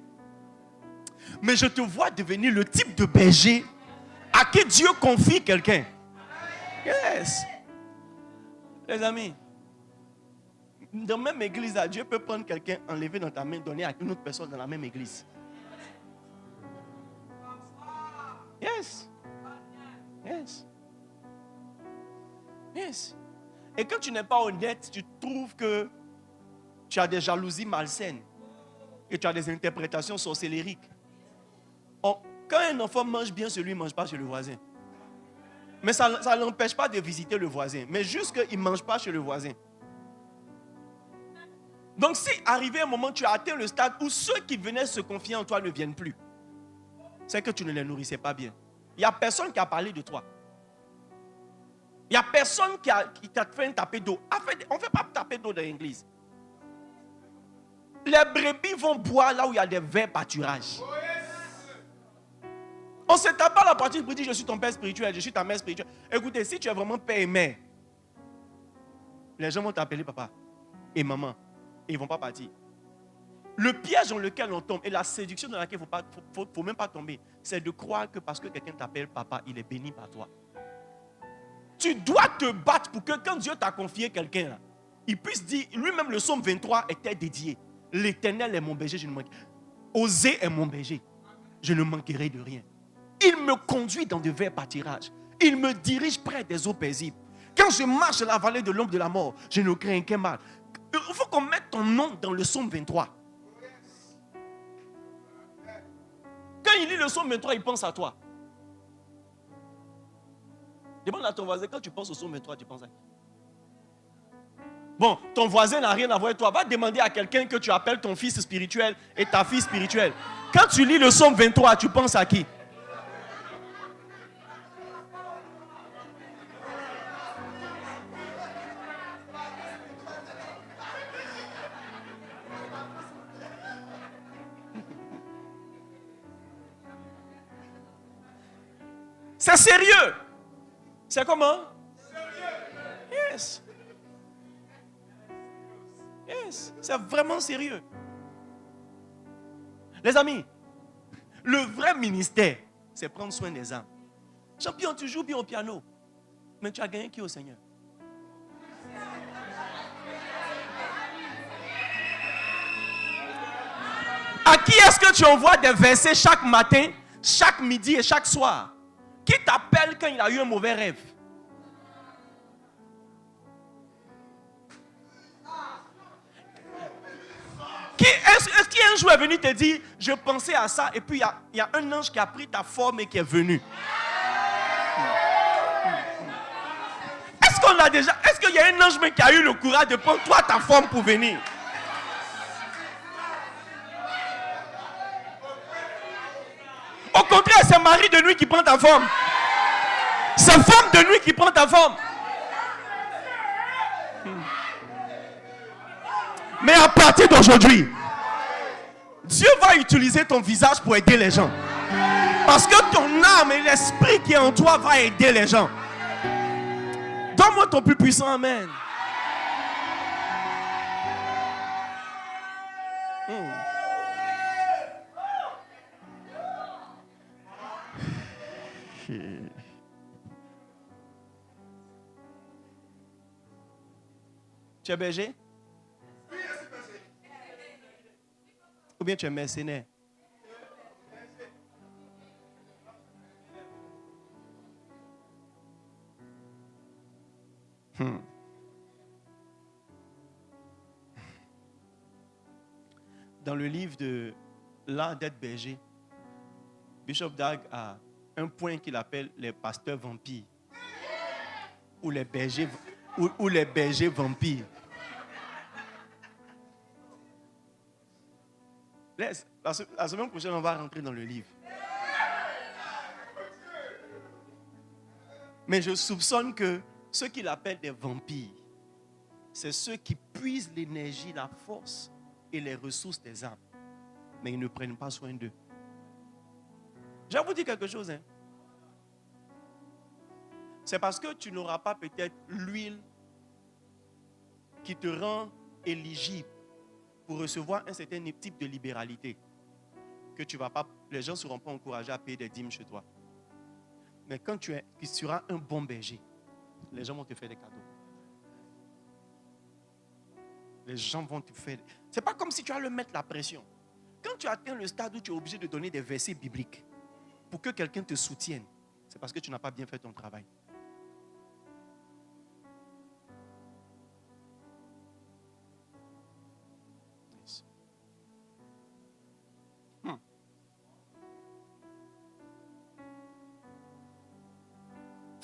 Mais je te vois devenir le type de berger à qui Dieu confie quelqu'un. Yes. Les amis, dans la même église, Dieu peut prendre quelqu'un, enlever dans ta main, donner à une autre personne dans la même église. Yes. Yes. Yes. Et quand tu n'es pas honnête, tu trouves que tu as des jalousies malsaines et tu as des interprétations sorcellériques. Quand un enfant mange bien chez lui, il ne mange pas chez le voisin. Mais ça ne l'empêche pas de visiter le voisin. Mais juste qu'il ne mange pas chez le voisin. Donc si arrivé un moment, tu as atteint le stade où ceux qui venaient se confier en toi ne viennent plus, c'est que tu ne les nourrissais pas bien. Il n'y a personne qui a parlé de toi. Il n'y a personne qui t'a fait un tapé d'eau. On ne fait pas taper d'eau dans l'église. Les brebis vont boire là où il y a des verts pâturages. On On ne se tape pas la partie pour dire je suis ton père spirituel, je suis ta mère spirituelle. Écoutez, si tu es vraiment père et mère, les gens vont t'appeler papa et maman. Et ils ne vont pas partir. Le piège dans lequel on tombe et la séduction dans laquelle il ne faut même pas tomber, c'est de croire que parce que quelqu'un t'appelle papa, il est béni par toi. Tu dois te battre pour que quand Dieu t'a confié quelqu'un, là, il puisse dire, lui-même le psaume 23 était dédié. L'Éternel est mon berger, je ne manquerai. Osée est mon berger, je ne manquerai de rien. Il me conduit dans de verts pâtirages. Il me dirige près des eaux paisibles. Quand je marche dans la vallée de l'ombre de la mort, je ne crains aucun mal. Il faut qu'on mette ton nom dans le psaume 23. Quand il lit le psaume 23, il pense à toi. Demande à ton voisin, quand tu penses au psaume 23, tu penses à qui? Bon, ton voisin n'a rien à voir avec toi. Va demander à quelqu'un que tu appelles ton fils spirituel et ta fille spirituelle. Quand tu lis le psaume 23, tu penses à qui? C'est sérieux. C'est comment? Yes. Yes. C'est vraiment sérieux. Les amis, le vrai ministère, c'est prendre soin des âmes. Champion, tu joues bien au piano, mais tu as gagné qui au Seigneur? À qui est-ce que tu envoies des versets chaque matin, chaque midi et chaque soir? Qui t'appelle quand il a eu un mauvais rêve? Est-ce qu'il y a un jour est venu te dire, je pensais à ça, et puis il y a un ange qui a pris ta forme et qui est venu? Est-ce qu'il y a un ange qui a eu le courage de prendre toi ta forme pour venir? Au contraire, c'est Marie de nuit qui prend ta forme. C'est femme de nuit qui prend ta forme. Mais à partir d'aujourd'hui, Dieu va utiliser ton visage pour aider les gens. Parce que ton âme et l'esprit qui est en toi va aider les gens. Donne-moi ton plus puissant amen. Tu es berger? Ou bien tu es mercenaire? Dans le livre de L'art d'être berger, Bishop Dag a un point qu'il appelle les pasteurs vampires. Ou les bergers, ou les bergers vampires. La semaine prochaine, on va rentrer dans le livre. Mais je soupçonne que ceux qu'il appelle des vampires, c'est ceux qui puisent l'énergie, la force et les ressources des âmes. Mais ils ne prennent pas soin d'eux. Je vais vous dire quelque chose. C'est parce que tu n'auras pas peut-être l'huile qui te rend éligible pour recevoir un certain type de libéralité que tu vas pas, les gens ne seront pas encouragés à payer des dîmes chez toi. Mais quand tu seras un bon berger, les gens vont te faire des cadeaux. Les gens vont te faire... C'est pas comme si tu vas leur mettre la pression. Quand tu atteins le stade où tu es obligé de donner des versets bibliques pour que quelqu'un te soutienne, c'est parce que tu n'as pas bien fait ton travail.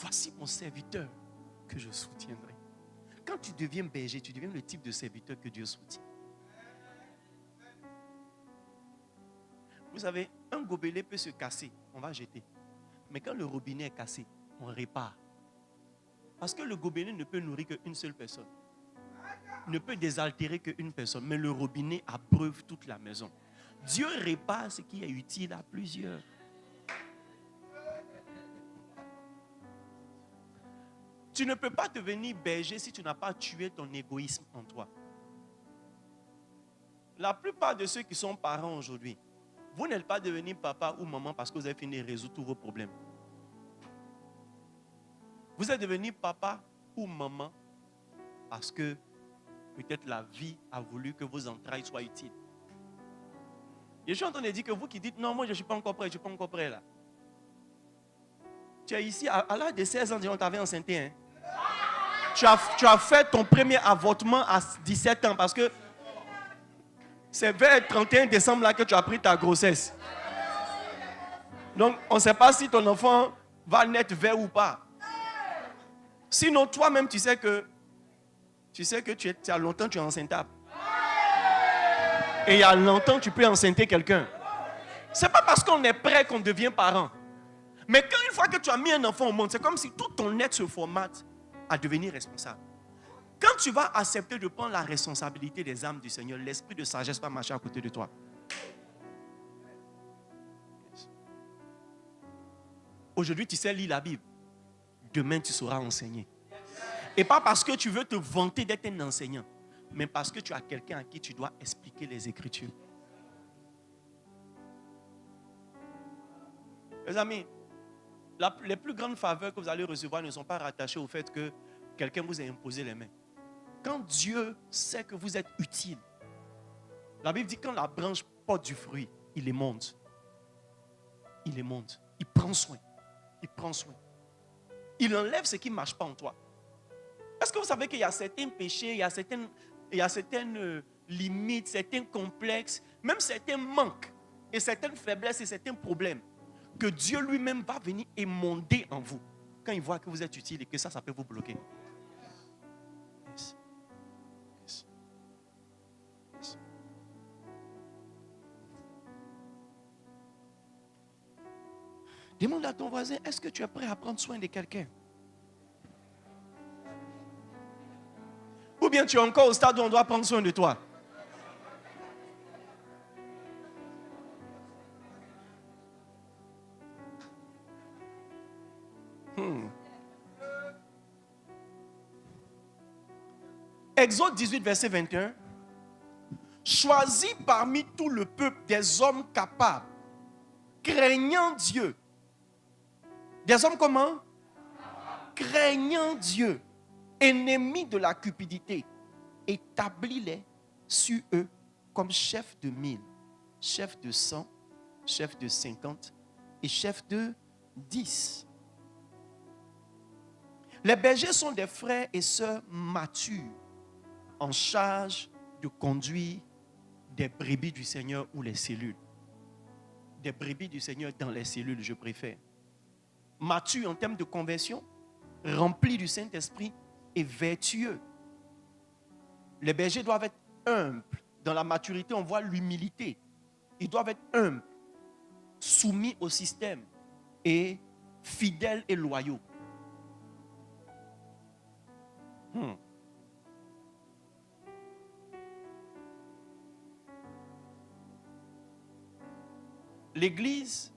Voici mon serviteur que je soutiendrai. Quand tu deviens berger, tu deviens le type de serviteur que Dieu soutient. Vous savez, un gobelet peut se casser, on va jeter. Mais quand le robinet est cassé, on répare. Parce que le gobelet ne peut nourrir qu'une seule personne. Ne peut désaltérer qu'une personne. Mais le robinet abreuve toute la maison. Dieu répare ce qui est utile à plusieurs. Tu ne peux pas devenir berger si tu n'as pas tué ton égoïsme en toi. La plupart de ceux qui sont parents aujourd'hui, vous n'êtes pas devenu papa ou maman parce que vous avez fini de résoudre tous vos problèmes. Vous êtes devenu papa ou maman parce que peut-être la vie a voulu que vos entrailles soient utiles. Je suis en train de dire que vous qui dites non, moi je ne suis pas encore prêt, je ne suis pas encore prêt là. Tu es ici, à l'âge de 16 ans, on t'avait enceinté. Hein? Tu as fait ton premier avortement à 17 ans parce que c'est vers le 31 décembre là que tu as pris ta grossesse. Donc, on ne sait pas si ton enfant va naître vert ou pas. Sinon, toi-même, tu sais que tu as longtemps tu es enceintable. Et il y a longtemps, tu peux enceinte quelqu'un. Ce n'est pas parce qu'on est prêt qu'on devient parent. Mais quand une fois que tu as mis un enfant au monde, c'est comme si tout ton être se formate à devenir responsable. Quand tu vas accepter de prendre la responsabilité des âmes du Seigneur, l'esprit de sagesse va marcher à côté de toi. Aujourd'hui, tu sais lire la Bible. Demain, tu sauras enseigner. Et pas parce que tu veux te vanter d'être un enseignant, mais parce que tu as quelqu'un à qui tu dois expliquer les Écritures. Mes amis, les plus grandes faveurs que vous allez recevoir ne sont pas rattachées au fait que quelqu'un vous a imposé les mains. Quand Dieu sait que vous êtes utile, la Bible dit que quand la branche porte du fruit, il les monte. Il les monte. Il prend soin. Il prend soin. Il enlève ce qui ne marche pas en toi. Est-ce que vous savez qu'il y a certains péchés, il y a certaines limites, certains complexes, même certains manques, et certaines faiblesses et certains problèmes que Dieu lui-même va venir émonder en vous quand il voit que vous êtes utile et que ça peut vous bloquer. Yes. Yes. Yes. Demande à ton voisin, est-ce que tu es prêt à prendre soin de quelqu'un? Ou bien tu es encore au stade où on doit prendre soin de toi? Exode 18, verset 21. Choisis parmi tout le peuple des hommes capables, craignant Dieu. Des hommes comment? Craignant Dieu, ennemis de la cupidité. Établis-les sur eux comme chefs de 1000, chefs de 100, chefs de 50 et chefs de 10. Les bergers sont des frères et sœurs matures en charge de conduire des brebis du Seigneur ou les cellules. Des brebis du Seigneur dans les cellules, je préfère. Matures en termes de conversion, remplis du Saint-Esprit et vertueux. Les bergers doivent être humbles. Dans la maturité, on voit l'humilité. Ils doivent être humbles, soumis au système et fidèles et loyaux. L'Église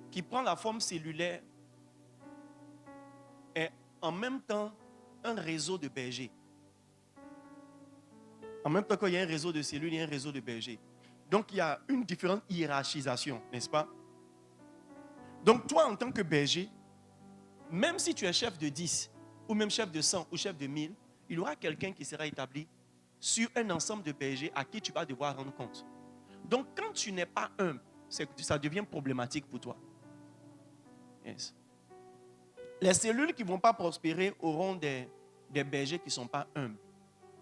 qui prend la forme cellulaire est en même temps un réseau de bergers. En même temps qu'il y a un réseau de cellules, il y a un réseau de bergers. Donc il y a une différente hiérarchisation, n'est-ce pas? Donc toi, en tant que berger, même si tu es chef de 10, ou même chef de 100, ou chef de 1000, il y aura quelqu'un qui sera établi sur un ensemble de bergers à qui tu vas devoir rendre compte. Donc quand tu n'es pas humble, ça devient problématique pour toi. Yes. Les cellules qui ne vont pas prospérer auront des bergers qui ne sont pas humbles,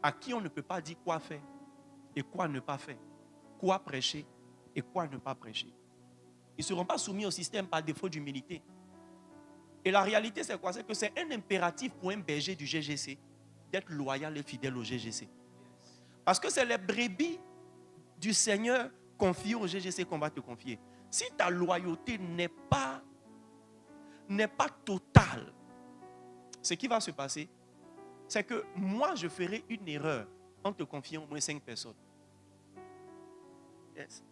à qui on ne peut pas dire quoi faire et quoi ne pas faire, quoi prêcher et quoi ne pas prêcher. Ils ne seront pas soumis au système par défaut d'humilité. Et la réalité, c'est quoi? C'est que c'est un impératif pour un berger du GGC d'être loyal et fidèle au GGC. Parce que c'est les brebis du Seigneur confiées au GGC qu'on va te confier. Si ta loyauté n'est pas totale, ce qui va se passer, c'est que moi, je ferai une erreur en te confiant au moins 5 personnes. Yes.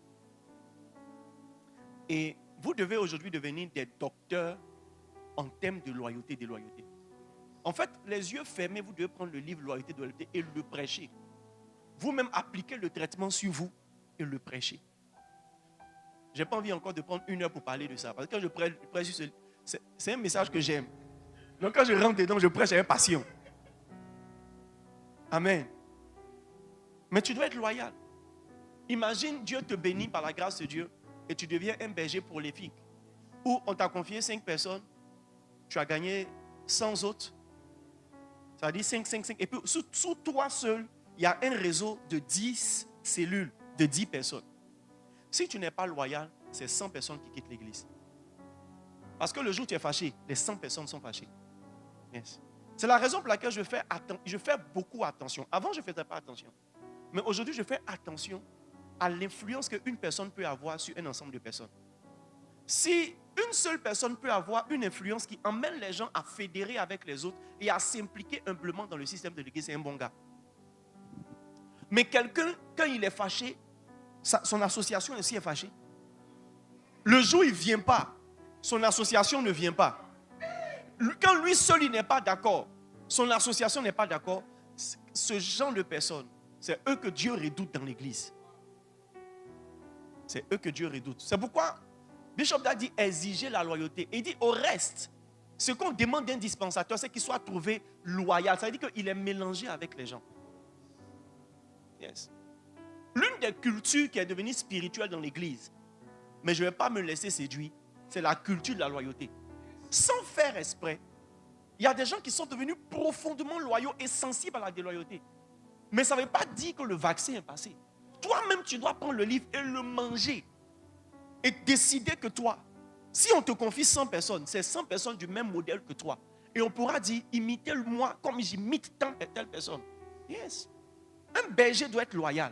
Et vous devez aujourd'hui devenir des docteurs en termes de loyauté et déloyauté. En fait, les yeux fermés, vous devez prendre le livre Loyauté et déloyauté et le prêcher. Vous-même appliquez le traitement sur vous et le prêcher. Je n'ai pas envie encore de prendre 1 heure pour parler de ça. Parce que quand je prêche c'est un message que j'aime. Donc quand je rentre dedans, je prêche avec passion. Amen. Mais tu dois être loyal. Imagine Dieu te bénit par la grâce de Dieu et tu deviens un berger prolifique. Ou on t'a confié 5 personnes, tu as gagné 100 autres. Ça veut dire 5. Et puis sous toi seul, il y a un réseau de 10 cellules, de 10 personnes. Si tu n'es pas loyal, c'est 100 personnes qui quittent l'église. Parce que le jour où tu es fâché, les 100 personnes sont fâchées. Yes. C'est la raison pour laquelle je fais beaucoup attention. Avant, je ne faisais pas attention. Mais aujourd'hui, je fais attention à l'influence qu'une personne peut avoir sur un ensemble de personnes. Si une seule personne peut avoir une influence qui emmène les gens à fédérer avec les autres et à s'impliquer humblement dans le système de l'église, c'est un bon gars. Mais quelqu'un, quand il est fâché, son association aussi est fâchée. Le jour où il ne vient pas, son association ne vient pas. Quand lui seul il n'est pas d'accord, son association n'est pas d'accord, ce genre de personnes, c'est eux que Dieu redoute dans l'église. C'est eux que Dieu redoute. C'est pourquoi Bishop a dit exiger la loyauté. Et il dit au reste, ce qu'on demande d'un dispensateur, c'est qu'il soit trouvé loyal. Ça veut dire qu'il est mélangé avec les gens. Yes. L'une des cultures qui est devenue spirituelle dans l'église, mais je ne vais pas me laisser séduire, c'est la culture de la loyauté. Sans faire exprès, il y a des gens qui sont devenus profondément loyaux et sensibles à la déloyauté. Mais ça ne veut pas dire que le vaccin est passé. Toi-même, tu dois prendre le livre et le manger. Et décider que toi, si on te confie 100 personnes, c'est 100 personnes du même modèle que toi. Et on pourra dire, imitez-moi comme j'imite tant et telle personne. Yes. Un berger doit être loyal.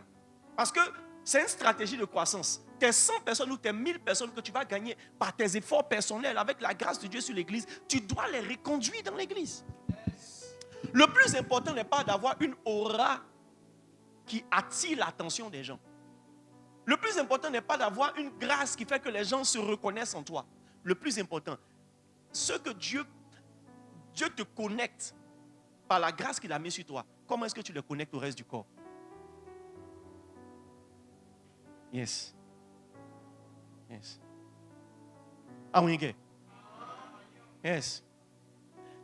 Parce que c'est une stratégie de croissance. Tes 100 personnes ou tes 1000 personnes que tu vas gagner par tes efforts personnels avec la grâce de Dieu sur l'église, tu dois les reconduire dans l'église. Le plus important n'est pas d'avoir une aura qui attire l'attention des gens. Le plus important n'est pas d'avoir une grâce qui fait que les gens se reconnaissent en toi. Le plus important, ce que Dieu te connecte par la grâce qu'il a mis sur toi, comment est-ce que tu le connectes au reste du corps? Yes. Yes. Ah oui, okay. Yes.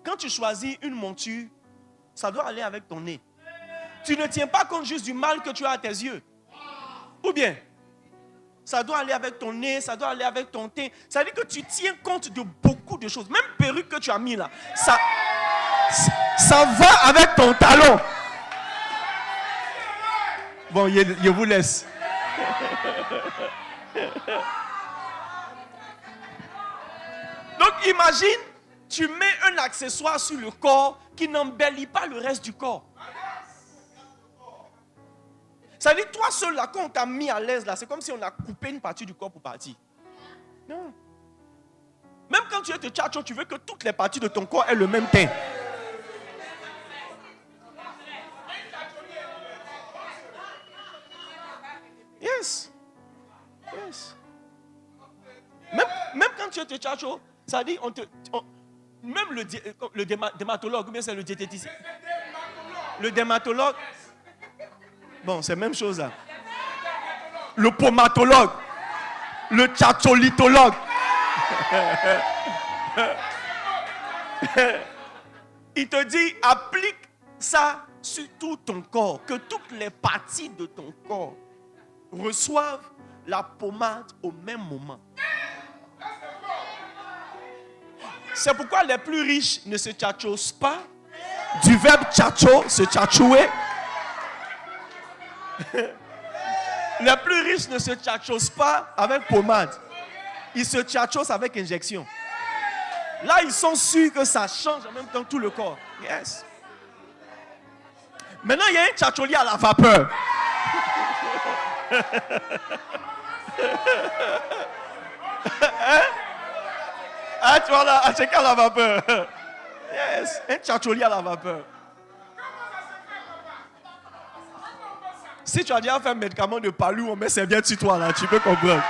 Quand tu choisis une monture, ça doit aller avec ton nez. Tu ne tiens pas compte juste du mal que tu as à tes yeux. Ou bien, ça doit aller avec ton nez, ça doit aller avec ton teint. Ça veut dire que tu tiens compte de beaucoup de choses. Même perruque que tu as mis là, ça va avec ton talon. Bon, je vous laisse. Donc imagine, tu mets un accessoire sur le corps qui n'embellit pas le reste du corps. Ça veut dire, toi seul là, quand on t'a mis à l'aise là, c'est comme si on a coupé une partie du corps pour partir. Non. Même quand tu es te tchatcho, tu veux que toutes les parties de ton corps aient le même teint. Yes. Yes. Même quand tu es te tchatcho, ça dit, même le dermatologue, ou bien c'est le diététicien. Le dermatologue. Bon, c'est la même chose là. Le pomatologue. Le tchatcholitologue. Il te dit, applique ça sur tout ton corps. Que toutes les parties de ton corps reçoivent la pommade au même moment. C'est pourquoi les plus riches ne se tchatchosent pas. Du verbe tchatcho, se tchatchouer. Les plus riches ne se tchatchosent pas avec pommade. Ils se tchatchosent avec injection. Là, ils sont sûrs que ça change en même temps tout le corps. Yes. Maintenant, il y a un tchatcholi à la vapeur. Hein? Ah, tu vois là, à checker à la vapeur. Yes, un tchatcholi à la vapeur. Si tu as déjà fait un médicament de palou, on met c'est bien sur toi là, tu peux comprendre.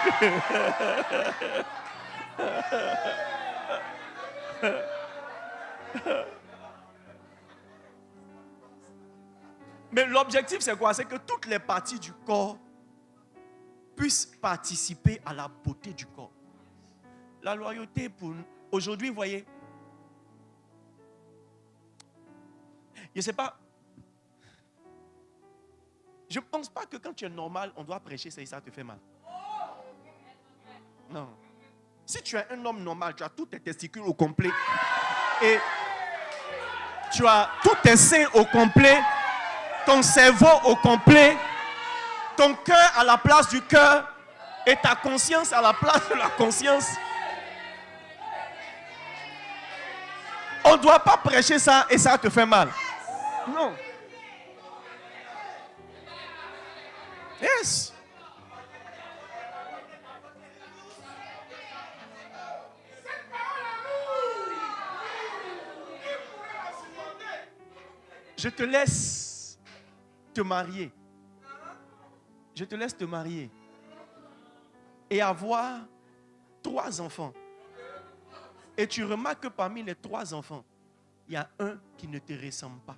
Mais l'objectif, c'est quoi? C'est que toutes les parties du corps puissent participer à la beauté du corps. La loyauté pour aujourd'hui, vous voyez, je ne sais pas, je ne pense pas que quand tu es normal, on doit prêcher ça te fait mal. Non. Si tu es un homme normal, tu as tous tes testicules au complet et tu as tous tes seins au complet, ton cerveau au complet, ton cœur à la place du cœur et ta conscience à la place de la conscience. On ne doit pas prêcher ça et ça te fait mal. Non. Yes. Je te laisse te marier. Je te laisse te marier et avoir 3 enfants. Et tu remarques que parmi les 3 enfants, il y a un qui ne te ressemble pas,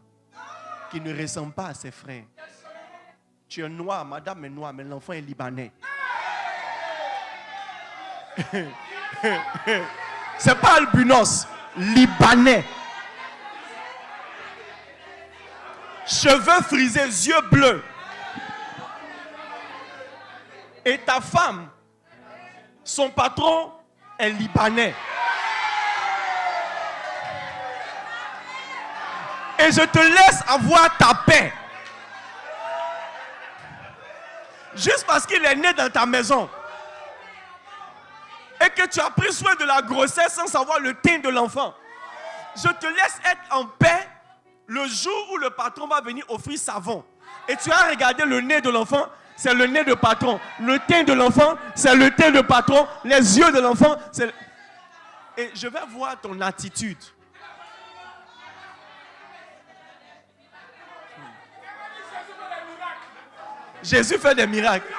qui ne ressemble pas à ses frères. Tu es noir, madame est noire, mais l'enfant est libanais. C'est pas albinos, libanais. Cheveux frisés, yeux bleus. Et ta femme, son patron est libanais. Et je te laisse avoir ta paix. Juste parce qu'il est né dans ta maison. Et que tu as pris soin de la grossesse sans savoir le teint de l'enfant. Je te laisse être en paix le jour où le patron va venir offrir savon. Et tu as regardé le nez de l'enfant, c'est le nez de patron. Le teint de l'enfant, c'est le teint de patron. Les yeux de l'enfant, c'est... Et je vais voir ton attitude. Jésus fait des miracles.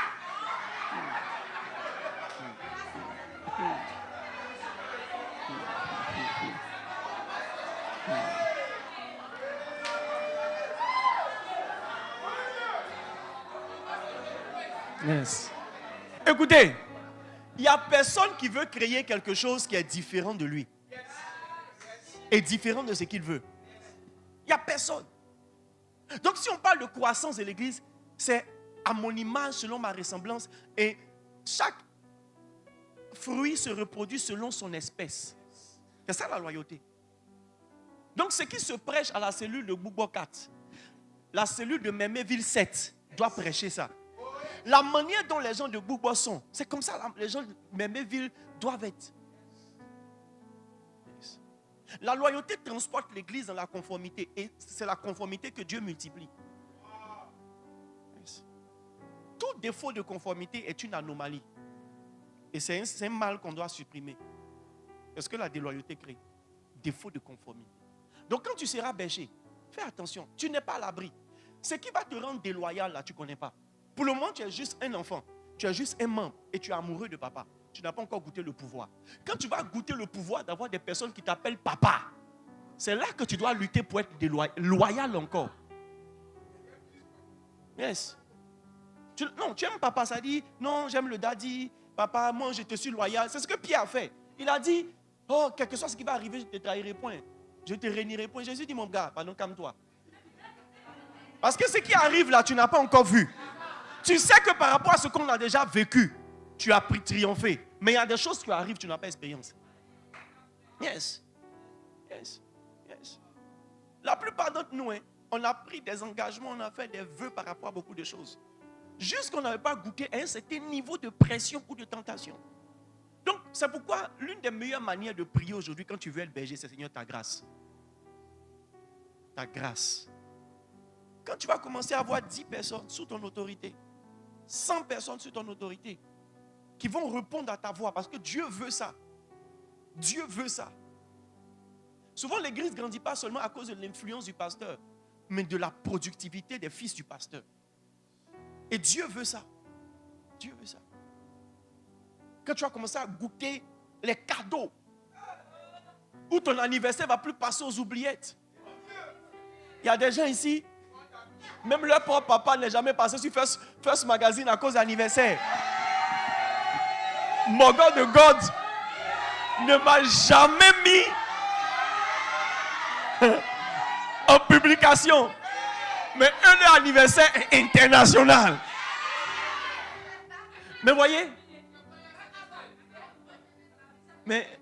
Yes. Écoutez, il n'y a personne qui veut créer quelque chose qui est différent de lui. Et différent de ce qu'il veut. Il n'y a personne. Donc si on parle de croissance de l'Église, c'est à mon image, selon ma ressemblance. Et chaque fruit se reproduit selon son espèce. C'est ça la loyauté. Donc ce qui se prêche à la cellule de Bougbo 4, la cellule de Méméville 7, doit prêcher ça. La manière dont les gens de Bougbo sont, c'est comme ça les gens de Méméville doivent être. La loyauté transporte l'Église dans la conformité. Et c'est la conformité que Dieu multiplie. Tout défaut de conformité est une anomalie. Et c'est un mal qu'on doit supprimer. Est-ce que la déloyauté crée? Défaut de conformité. Donc quand tu seras berger, fais attention. Tu n'es pas à l'abri. Ce qui va te rendre déloyal, là, tu ne connais pas. Pour le moment, tu es juste un enfant. Tu es juste un membre. Et tu es amoureux de papa. Tu n'as pas encore goûté le pouvoir. Quand tu vas goûter le pouvoir d'avoir des personnes qui t'appellent papa, c'est là que tu dois lutter pour être loyal encore. Yes. Non, tu aimes papa, ça dit, non, j'aime le daddy, papa, moi je te suis loyal. C'est ce que Pierre a fait. Il a dit, oh, quel que soit ce qui va arriver, je ne te trahirai point. Je te réunirai point. Jésus dit, mon gars, pardon, calme-toi. Parce que ce qui arrive là, tu n'as pas encore vu. Tu sais que par rapport à ce qu'on a déjà vécu, tu as triomphé. Mais il y a des choses qui arrivent, tu n'as pas expérience. Yes. Yes. Yes. La plupart d'entre nous, on a pris des engagements, on a fait des vœux par rapport à beaucoup de choses. Juste qu'on n'avait pas goûté à un certain niveau de pression ou de tentation. Donc, c'est pourquoi l'une des meilleures manières de prier aujourd'hui, quand tu veux être berger, c'est Seigneur, ta grâce. Ta grâce. Quand tu vas commencer à avoir 10 personnes sous ton autorité, 100 personnes sous ton autorité, qui vont répondre à ta voix, parce que Dieu veut ça. Dieu veut ça. Souvent, l'église ne grandit pas seulement à cause de l'influence du pasteur, mais de la productivité des fils du pasteur. Et Dieu veut ça. Dieu veut ça. Quand tu vas commencer à goûter les cadeaux, où ton anniversaire ne va plus passer aux oubliettes. Il y a des gens ici, même leur propre papa n'est jamais passé sur First Magazine à cause de l'anniversaire. Mon God de God ne m'a jamais mis en publication. Mais un anniversaire international. Mais voyez, mais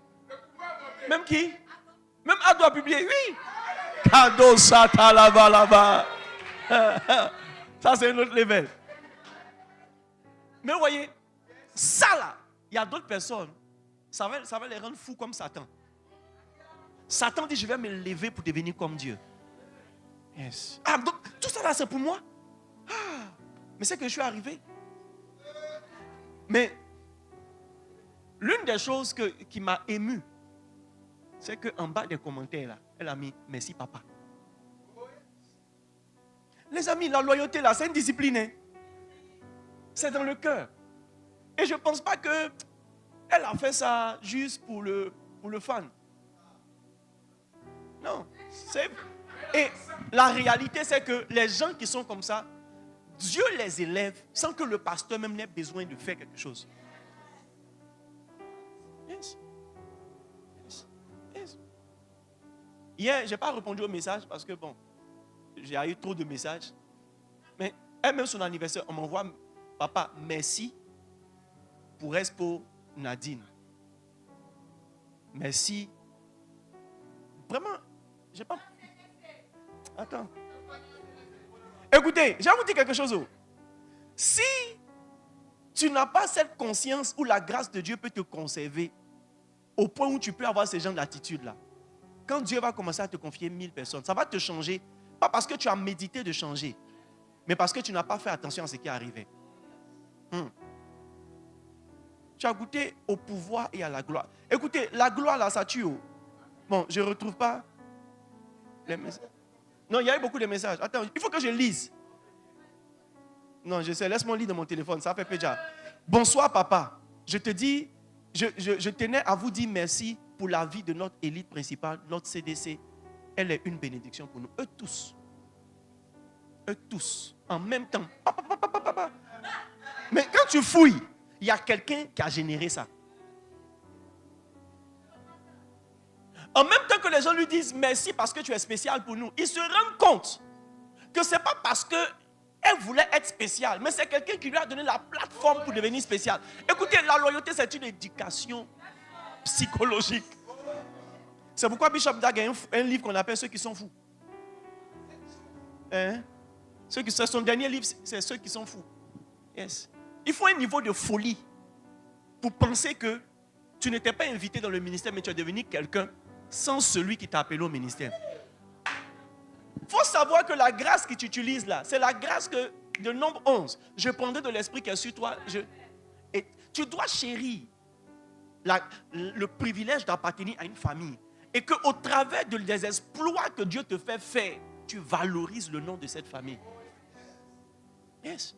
même qui? Même Ado a publié, oui. Cadeau Sata là-bas. Ça, c'est un autre level. Mais vous voyez, ça là, il y a d'autres personnes, ça va les rendre fous comme Satan. Satan dit, je vais me lever pour devenir comme Dieu. Yes. Ah, donc, tout ça là, c'est pour moi. Ah, mais c'est que je suis arrivé. Mais l'une des choses qui m'a ému, c'est qu'en bas des commentaires, là, elle a mis « Merci papa ». Les amis, la loyauté, là, c'est une discipline. Hein? C'est dans le cœur. Et je ne pense pas qu'elle a fait ça juste pour le fan. Non. Et la réalité, c'est que les gens qui sont comme ça, Dieu les élève sans que le pasteur même n'ait besoin de faire quelque chose. Yes. Yes. Yes. Hier, je n'ai pas répondu au message parce que bon, j'ai eu trop de messages. Mais elle-même, son anniversaire, on m'envoie, papa, merci pour Expo Nadine. Merci. Vraiment, j'ai pas. Attends. Écoutez, je vais vous dire quelque chose. Si tu n'as pas cette conscience où la grâce de Dieu peut te conserver au point où tu peux avoir ce genre d'attitude-là, quand Dieu va commencer à te confier 1000 personnes, ça va te changer. Pas parce que tu as médité de changer, mais parce que tu n'as pas fait attention à ce qui est arrivé. Tu as goûté au pouvoir et à la gloire. Écoutez, la gloire là, ça tue. Bon, je ne retrouve pas les messages. Non, il y a eu beaucoup de messages. Attends, il faut que je lise. Non, je sais, laisse-moi lire dans mon téléphone, ça fait déjà. Bonsoir papa, je te dis, je tenais à vous dire merci pour la vie de notre élite principale, notre CDC. Elle est une bénédiction pour nous. Eux tous, en même temps. Mais quand tu fouilles, il y a quelqu'un qui a généré ça. En même temps que les gens lui disent merci parce que tu es spécial pour nous, ils se rendent compte que ce n'est pas parce qu'elle voulait être spéciale, mais c'est quelqu'un qui lui a donné la plateforme pour devenir spéciale. Écoutez, la loyauté, c'est une éducation psychologique. C'est pourquoi Bishop Dag a un livre qu'on appelle Ceux qui sont fous. Hein? Son dernier livre, c'est Ceux qui sont fous. Yes. Il faut un niveau de folie pour penser que tu n'étais pas invité dans le ministère, mais tu es devenu quelqu'un sans celui qui t'a appelé au ministère. Il faut savoir que la grâce que tu utilises là, c'est la grâce de Nombre 11. Je prendrai de l'esprit qui est sur toi. Et tu dois chérir le privilège d'appartenir à une famille. Et qu'au travers des exploits que Dieu te fait faire, tu valorises le nom de cette famille. Yes.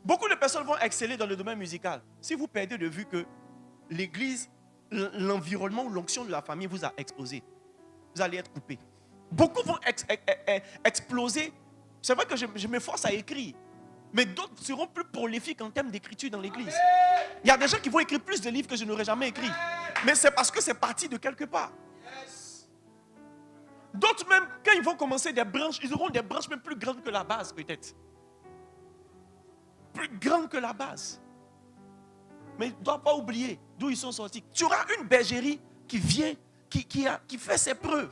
Beaucoup de personnes vont exceller dans le domaine musical. Si vous perdez de vue que l'église, l'environnement ou l'onction de la famille vous a exposé, vous allez être coupé. Beaucoup vont exploser. C'est vrai que je m'efforce à écrire, mais d'autres seront plus prolifiques en termes d'écriture dans l'église. Il y a des gens qui vont écrire plus de livres que je n'aurais jamais écrit. Mais c'est parce que c'est parti de quelque part. D'autres même, quand ils vont commencer des branches, ils auront des branches même plus grandes que la base peut-être. Plus grandes que la base. Mais il ne doit pas oublier d'où ils sont sortis. Tu auras une bergerie qui vient, qui fait ses preuves,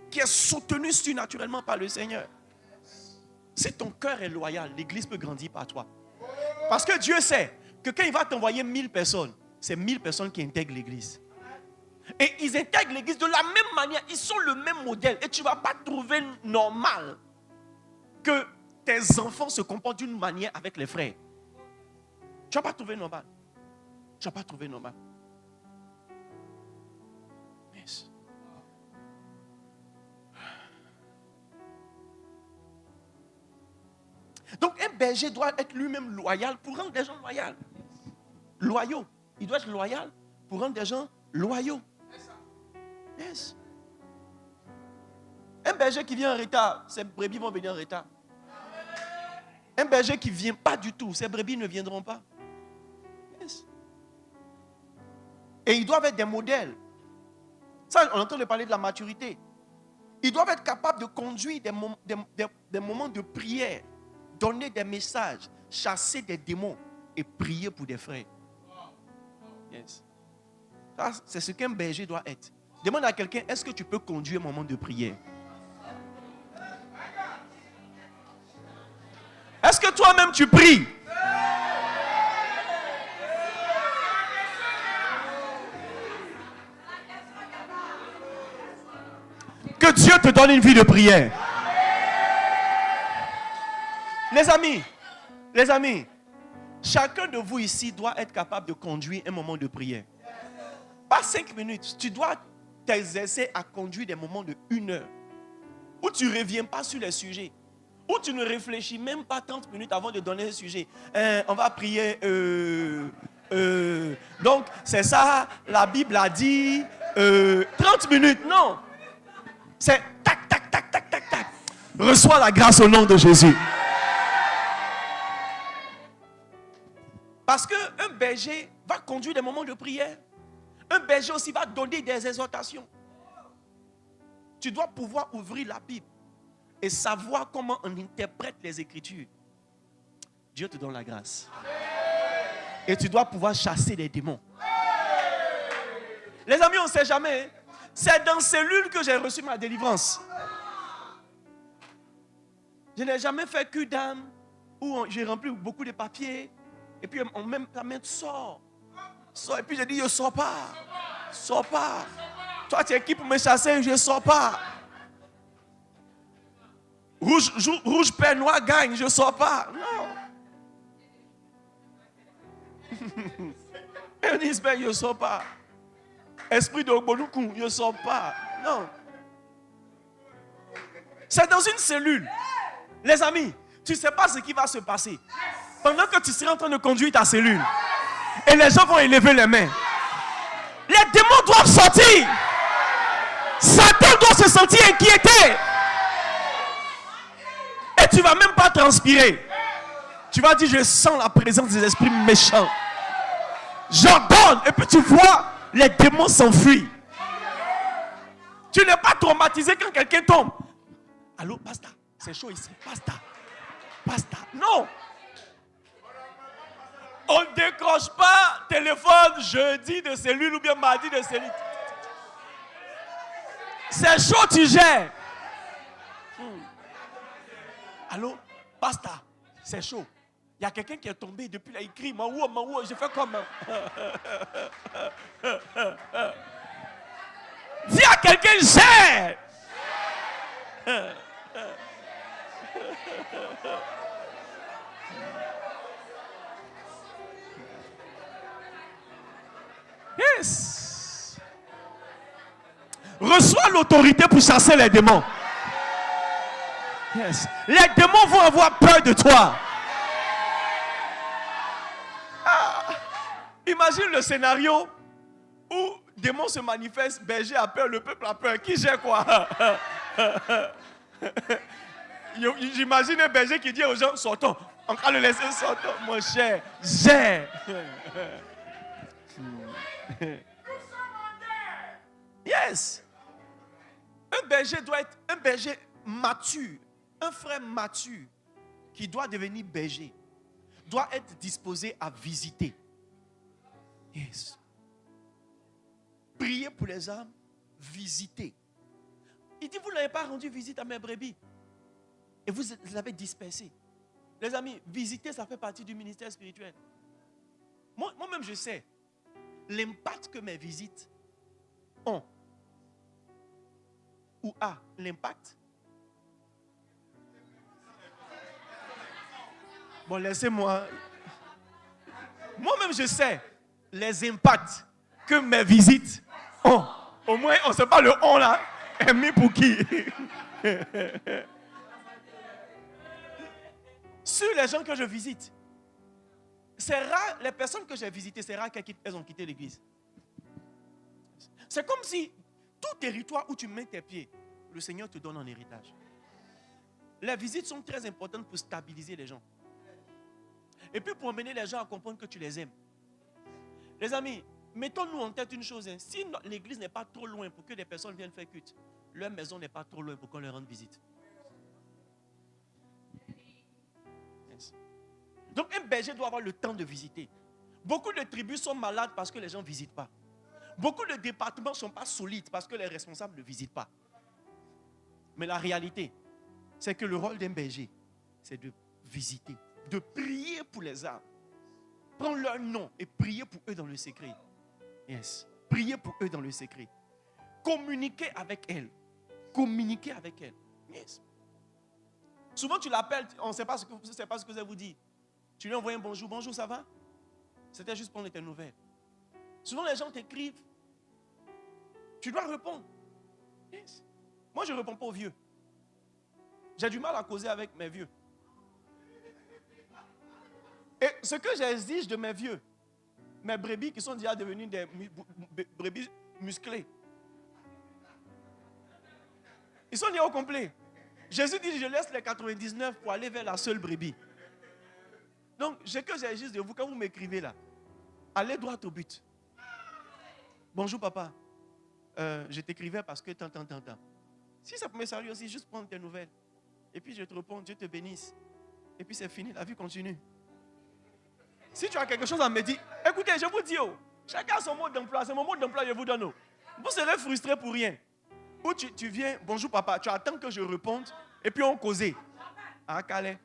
qui est soutenue surnaturellement par le Seigneur. Si ton cœur est loyal, l'église peut grandir par toi. Parce que Dieu sait que quand il va t'envoyer 1000 personnes, c'est 1000 personnes qui intègrent l'église. Et ils intègrent l'église de la même manière. Ils sont le même modèle. Et tu ne vas pas trouver normal que tes enfants se comportent d'une manière avec les frères. Tu ne vas pas trouver normal. Tu ne vas pas trouver normal. Yes. Donc un berger doit être lui-même loyal pour rendre des gens loyaux. Loyaux. Il doit être loyal pour rendre des gens loyaux. Yes. Un berger qui vient en retard, ses brebis vont venir en retard. Un berger qui ne vient pas du tout, ses brebis ne viendront pas. Yes. Et ils doivent être des modèles. Ça, on est en train de parler de la maturité. Ils doivent être capables de conduire des moments de prière, donner des messages, chasser des démons et prier pour des frères. Yes. Ça, c'est ce qu'un berger doit être. Demande à quelqu'un, est-ce que tu peux conduire un moment de prière? Est-ce que toi-même tu pries? Que Dieu te donne une vie de prière. Les amis, chacun de vous ici doit être capable de conduire un moment de prière. Pas 5 minutes, tu dois t'exercer à conduire des moments de 1 heure où tu ne reviens pas sur les sujets, où tu ne réfléchis même pas 30 minutes avant de donner un sujet. On va prier. Donc, c'est ça, la Bible a dit 30 minutes. Non. C'est tac, tac, tac, tac, tac, tac. Reçois la grâce au nom de Jésus. Parce qu'un berger va conduire des moments de prière. Un berger aussi va donner des exhortations. Tu dois pouvoir ouvrir la Bible et savoir comment on interprète les Écritures. Dieu te donne la grâce. Et tu dois pouvoir chasser les démons. Les amis, on ne sait jamais. C'est dans cellule que j'ai reçu ma délivrance. Je n'ai jamais fait que d'âme où j'ai rempli beaucoup de papiers. Et puis on même ta main sort. Et puis j'ai dit, je ne sors pas. Sors pas. Toi, tu es qui pour me chasser? Je ne sors pas. Rouge perd, noir gagne. Je ne sors pas. Non. Eunice perd, je ne sors pas. Esprit de Ogbonoukou, je ne sors pas. Non. C'est dans une cellule. Les amis, tu ne sais pas ce qui va se passer. Pendant que tu seras en train de conduire ta cellule. Et les gens vont élever les mains. Les démons doivent sortir. Satan doit se sentir inquiété. Et tu ne vas même pas transpirer. Tu vas dire, je sens la présence des esprits méchants. J'ordonne. Et puis tu vois, les démons s'enfuient. Tu n'es pas traumatisé quand quelqu'un tombe. Allô, pasteur, c'est chaud ici. Pasteur. Non. On ne décroche pas téléphone jeudi de cellule ou bien mardi de cellule. C'est chaud, tu gères. Allô, pasteur, c'est chaud. Il y a quelqu'un qui est tombé depuis là, il crie, Maouou, je fais comme. Dis à quelqu'un, gère. Yes. Reçois l'autorité pour chasser les démons. Yes. Les démons vont avoir peur de toi. Imagine le scénario où démon se manifeste, berger a peur, le peuple a peur. Qui gère quoi? J'imagine un berger qui dit aux gens, sortons. On va le laisser sortir. Mon cher, gère. Yes. Un berger doit être un berger mature. Un frère mature qui doit devenir berger doit être disposé à visiter. Yes. Prier pour les âmes, visiter. Il dit, vous n'avez pas rendu visite à mes brebis. Et vous les avez dispersés. Les amis, visiter, ça fait partie du ministère spirituel. Moi-même, je sais l'impact que mes visites ont. Ou a l'impact. Bon, laissez-moi. Moi-même, je sais les impacts que mes visites ont. Au moins, on ne sait pas le on là. Est mis pour qui? Sur les gens que je visite, c'est rare, les personnes que j'ai visitées, c'est rare qu'elles ont quitté l'église. C'est comme si tout territoire où tu mets tes pieds, le Seigneur te donne en héritage. Les visites sont très importantes pour stabiliser les gens. Et puis pour amener les gens à comprendre que tu les aimes. Les amis, mettons-nous en tête une chose. Si l'église n'est pas trop loin pour que des personnes viennent faire culte, leur maison n'est pas trop loin pour qu'on leur rende visite. Yes. Donc un berger doit avoir le temps de visiter. Beaucoup de tribus sont malades parce que les gens ne visitent pas. Beaucoup de départements ne sont pas solides parce que les responsables ne visitent pas. Mais la réalité, c'est que le rôle d'un berger, c'est de visiter, de prier pour les âmes. Prends leur nom et prier pour eux dans le secret. Yes. Prier pour eux dans le secret. Communiquer avec elles. Communiquer avec elles. Yes. Souvent tu l'appelles, on ne sait pas ce que ça vous dit. Tu lui envoies un bonjour. Bonjour, ça va? C'était juste prendre tes nouvelles. Souvent les gens t'écrivent. Tu dois répondre. Yes. Moi je ne réponds pas aux vieux. J'ai du mal à causer avec mes vieux. Et ce que j'exige de mes vieux, mes brebis qui sont déjà devenues des brebis musclées, ils sont déjà au complet. Jésus dit, je laisse les 99 pour aller vers la seule brebis. Donc, ce que j'exige de vous, quand vous m'écrivez là, allez droit au but. Bonjour papa, je t'écrivais parce que tant. Si ça peut me servir aussi, juste prendre tes nouvelles. Et puis je te réponds, Dieu te bénisse. Et puis c'est fini, la vie continue. Si tu as quelque chose à me dire, écoutez, je vous dis, chacun a son mode d'emploi, c'est mon mode d'emploi, je vous donne. Vous serez frustré pour rien. Ou tu viens, bonjour papa, tu attends que je réponde, et puis on cause. Ah, Calais.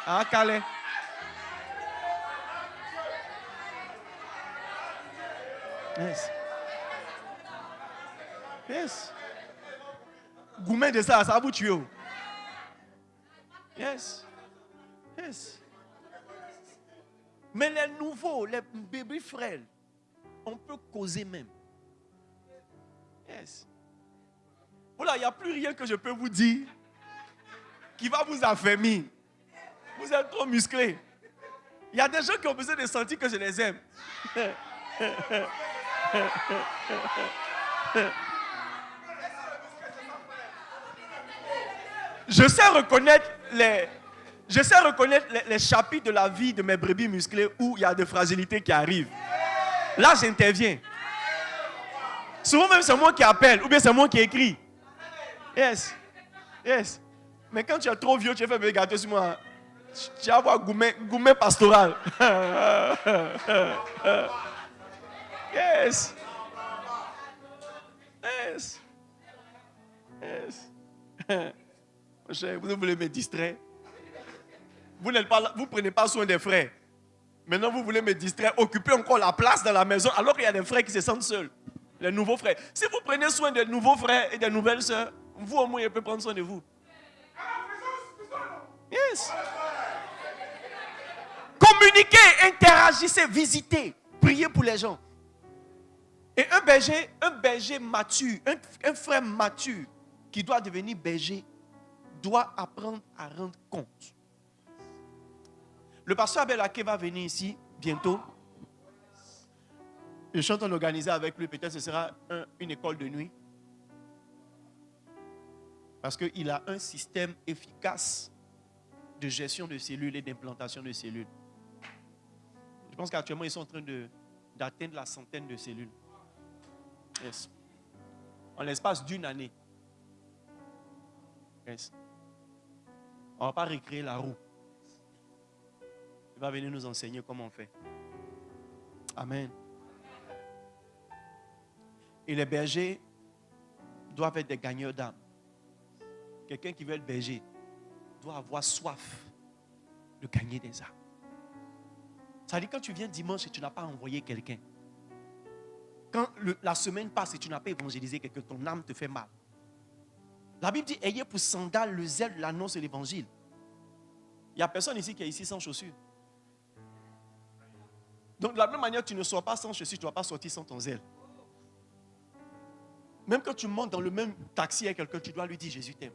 Ah, Calais. Yes. Yes. Goumen de ça va vous tuer. Yes. Yes. Mais les nouveaux, les bébés frêles, on peut causer même. Yes. Voilà, il n'y a plus rien que je peux vous dire qui va vous affermir. Vous êtes trop musclés. Il y a des gens qui ont besoin de sentir que je les aime. Je sais reconnaître les chapitres de la vie de mes brebis musclées où il y a des fragilités qui arrivent. Là, j'interviens. Souvent même, c'est moi qui appelle ou bien c'est moi qui écris. Yes. Yes. Mais quand tu es trop vieux, tu fais me gâter sur moi. Tu vas avoir gourmet pastoral. Yes. Yes. Yes. Vous voulez me distraire. Vous ne prenez pas soin des frères. Maintenant, vous voulez me distraire, occuper encore la place dans la maison, alors qu'il y a des frères qui se sentent seuls. Les nouveaux frères. Si vous prenez soin des nouveaux frères et des nouvelles sœurs, vous au moins, il peut prendre soin de vous. Yes. Communiquez, interagissez, visitez, priez pour les gens. Et un berger mature, un frère mature qui doit devenir berger, doit apprendre à rendre compte. Le pasteur Abel Ake va venir ici bientôt. Je suis en train d'organiser avec lui, peut-être ce sera une école de nuit. Parce qu'il a un système efficace de gestion de cellules et d'implantation de cellules. Je pense qu'actuellement, ils sont en train d'atteindre la centaine de cellules. Yes. En l'espace d'une année. Yes. On ne va pas recréer la roue. Il va venir nous enseigner comment on fait. Amen. Et les bergers doivent être des gagneurs d'âme. Quelqu'un qui veut être berger doit avoir soif de gagner des âmes. Ça veut dire quand tu viens dimanche et tu n'as pas envoyé quelqu'un, quand la semaine passe et tu n'as pas évangélisé quelqu'un, ton âme te fait mal. La Bible dit, ayez pour sandale le zèle de l'annonce de l'évangile. Il n'y a personne ici qui est ici sans chaussures. Donc de la même manière, tu ne sors pas sans chaussures, tu ne vas pas sortir sans ton zèle. Même quand tu montes dans le même taxi avec quelqu'un, tu dois lui dire, Jésus t'aime.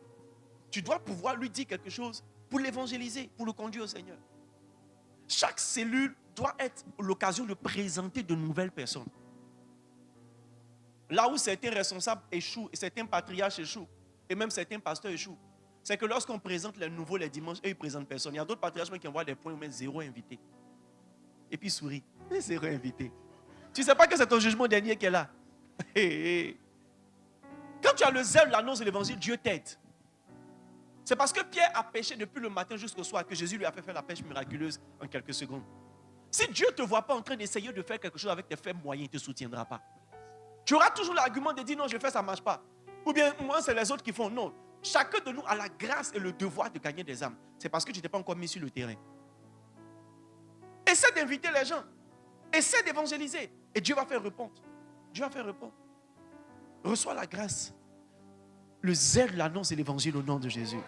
Tu dois pouvoir lui dire quelque chose pour l'évangéliser, pour le conduire au Seigneur. Chaque cellule doit être l'occasion de présenter de nouvelles personnes. Là où certains responsables échouent, et certains patriarches échouent, et même certains pasteurs échouent, c'est que lorsqu'on présente les nouveaux les dimanches, eux, ils ne présentent personne. Il y a d'autres patriarches qui envoient des points où mettent 0 invité. Et puis ils sourient. 0 invité. Tu ne sais pas que c'est ton jugement dernier qui est là. Quand tu as le zèle de l'annonce de l'évangile, Dieu t'aide. C'est parce que Pierre a pêché depuis le matin jusqu'au soir que Jésus lui a fait faire la pêche miraculeuse en quelques secondes. Si Dieu ne te voit pas en train d'essayer de faire quelque chose avec tes faibles moyens, il ne te soutiendra pas. Tu auras toujours l'argument de dire non, je fais, ça ne marche pas. Ou bien moi, c'est les autres qui font. Non. Chacun de nous a la grâce et le devoir de gagner des âmes. C'est parce que tu n'es pas encore mis sur le terrain. Essaie d'inviter les gens. Essaie d'évangéliser. Et Dieu va faire répondre. Dieu va faire répondre. Reçois la grâce. Le zèle de l'annonce de l'évangile au nom de Jésus.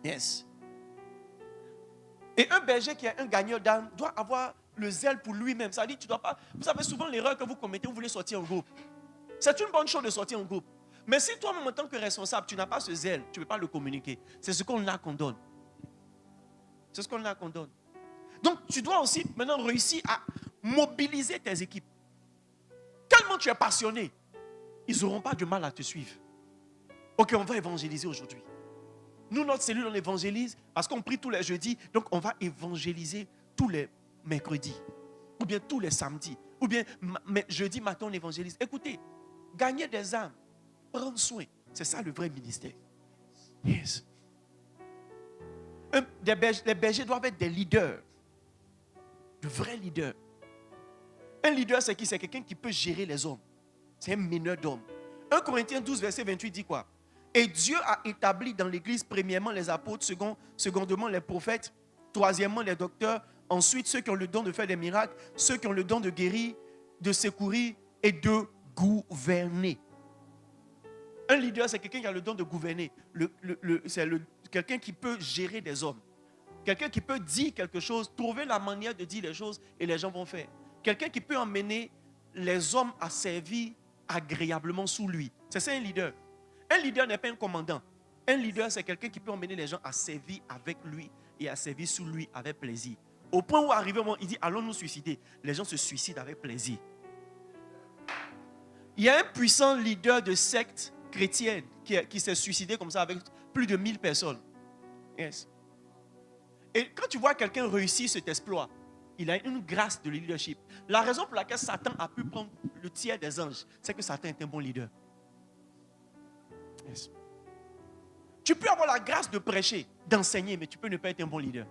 Yes. Et un berger qui est un gagneur d'âme doit avoir le zèle pour lui-même. Ça dit, tu dois pas. Vous savez souvent l'erreur que vous commettez, vous voulez sortir en groupe. C'est une bonne chose de sortir en groupe. Mais si toi-même en tant que responsable, tu n'as pas ce zèle, tu ne peux pas le communiquer. C'est ce qu'on a qu'on donne. C'est ce qu'on a qu'on donne. Donc tu dois aussi maintenant réussir à mobiliser tes équipes. Tellement tu es passionné, ils n'auront pas de mal à te suivre. Ok, on va évangéliser aujourd'hui. Nous, notre cellule, on évangélise parce qu'on prie tous les jeudis. Donc, on va évangéliser tous les mercredis. Ou bien tous les samedis. Ou bien jeudi matin, on évangélise. Écoutez, gagner des âmes, prendre soin, c'est ça le vrai ministère. Yes. Les bergers doivent être des leaders. De vrais leaders. Un leader, c'est qui? C'est quelqu'un qui peut gérer les hommes. C'est un meneur d'hommes. 1 Corinthiens 12, verset 28 dit quoi? Et Dieu a établi dans l'église, premièrement, les apôtres, secondement, les prophètes, troisièmement, les docteurs, ensuite, ceux qui ont le don de faire des miracles, ceux qui ont le don de guérir, de secourir et de gouverner. Un leader, c'est quelqu'un qui a le don de gouverner. C'est quelqu'un qui peut gérer des hommes. Quelqu'un qui peut dire quelque chose, trouver la manière de dire les choses et les gens vont faire. Quelqu'un qui peut emmener les hommes à servir agréablement sous lui. C'est ça un leader. Un leader n'est pas un commandant. Un leader, c'est quelqu'un qui peut emmener les gens à servir avec lui et à servir sous lui avec plaisir. Au point où arrivé au moment, il dit, allons nous suicider. Les gens se suicident avec plaisir. Il y a un puissant leader de secte chrétienne qui s'est suicidé comme ça avec plus de 1000 personnes. Yes. Et quand tu vois quelqu'un réussir cet exploit, il a une grâce de leadership. La raison pour laquelle Satan a pu prendre le tiers des anges, c'est que Satan est un bon leader. Yes. Tu peux avoir la grâce de prêcher, d'enseigner, mais tu peux ne pas être un bon leader.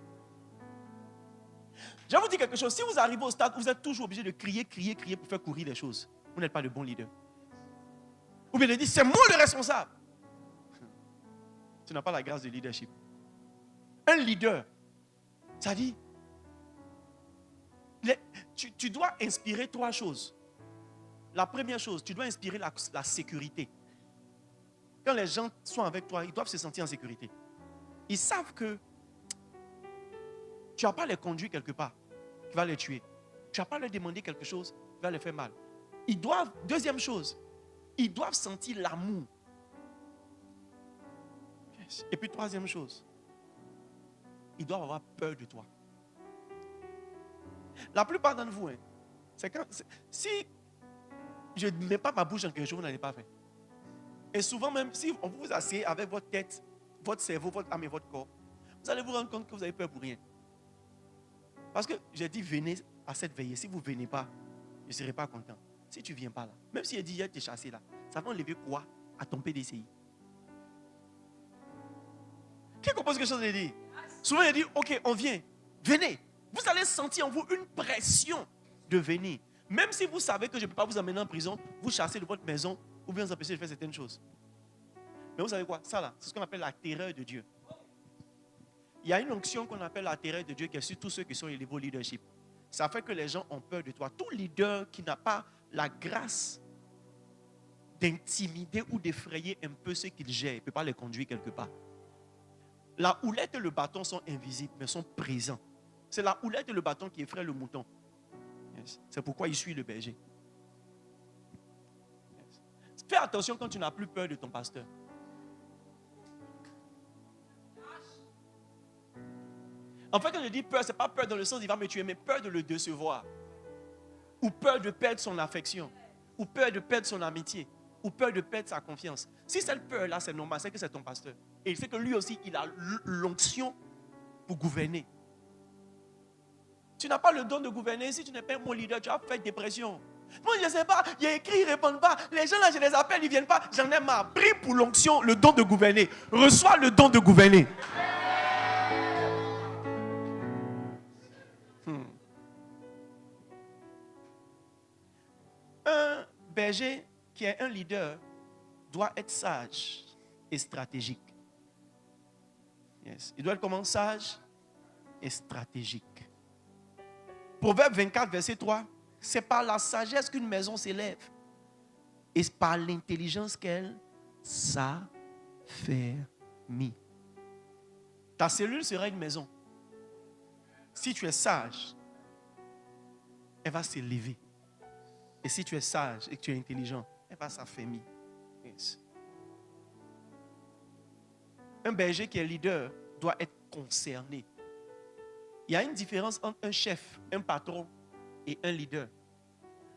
Je vais vous dire quelque chose. Si vous arrivez au stade, vous êtes toujours obligé de crier pour faire courir les choses. Vous n'êtes pas de bon leader. Ou bien de dire, c'est moi le responsable. Tu n'as pas la grâce de leadership. Un leader, ça dit, tu dois inspirer 3 choses. La première chose, tu dois inspirer la sécurité. Quand les gens sont avec toi, ils doivent se sentir en sécurité. Ils savent que tu n'as pas les conduire quelque part qui va les tuer. Tu n'as pas leur demander quelque chose qui va les faire mal. Deuxième chose, ils doivent sentir l'amour. Yes. Et puis troisième chose, ils doivent avoir peur de toi. La plupart d'entre vous, si je ne mets pas ma bouche dans quelque chose, vous n'allez pas faire. Et souvent même, si on vous assied avec votre tête, votre cerveau, votre âme et votre corps, vous allez vous rendre compte que vous avez peur pour rien. Parce que j'ai dit, venez à cette veillée. Si vous ne venez pas, je ne serai pas content. Si tu ne viens pas là, même si j'ai dit, tu es chassé là, ça va enlever quoi à ton PDCI? Qui compose quelque chose de dire? Souvent, il dit, ok, on vient, venez. Vous allez sentir en vous une pression de venir. Même si vous savez que je ne peux pas vous emmener en prison, vous chassez de votre maison ou bien vous empêchez de faire certaines choses. Mais vous savez quoi? Ça là, c'est ce qu'on appelle la terreur de Dieu. Il y a une onction qu'on appelle la terreur de Dieu qui est sur tous ceux qui sont élevés au leadership. Ça fait que les gens ont peur de toi. Tout leader qui n'a pas la grâce d'intimider ou d'effrayer un peu ceux qu'il gère, il ne peut pas les conduire quelque part. La houlette et le bâton sont invisibles, mais sont présents. C'est la houlette et le bâton qui effraient le mouton. Yes. C'est pourquoi il suit le berger. Yes. Fais attention quand tu n'as plus peur de ton pasteur. En fait, quand je dis peur, ce n'est pas peur dans le sens qu'il va me tuer, mais peur de le décevoir. Ou peur de perdre son affection. ou peur de perdre son amitié, ou peur de perdre sa confiance. Si cette peur-là, c'est normal, c'est que c'est ton pasteur. Et il sait que lui aussi, il a l'onction pour gouverner. Tu n'as pas le don de gouverner. Si tu n'es pas mon leader, tu vas faire dépression. Moi, je ne sais pas, il y a écrit, ils ne répondent pas. Les gens là, je les appelle, ils ne viennent pas. J'en ai marre. Prie pour l'onction, le don de gouverner. Reçois le don de gouverner. Un berger qui est un leader doit être sage et stratégique. Yes. Il doit être comment? Sage et stratégique. Proverbe 24, verset 3. C'est par la sagesse qu'une maison s'élève. Et par l'intelligence qu'elle s'affermit. Ta cellule sera une maison. Si tu es sage, elle va s'élever. Et si tu es sage et que tu es intelligent, elle va s'affermir. Yes. Un berger qui est leader doit être concerné. Il y a une différence entre un chef, un patron et un leader.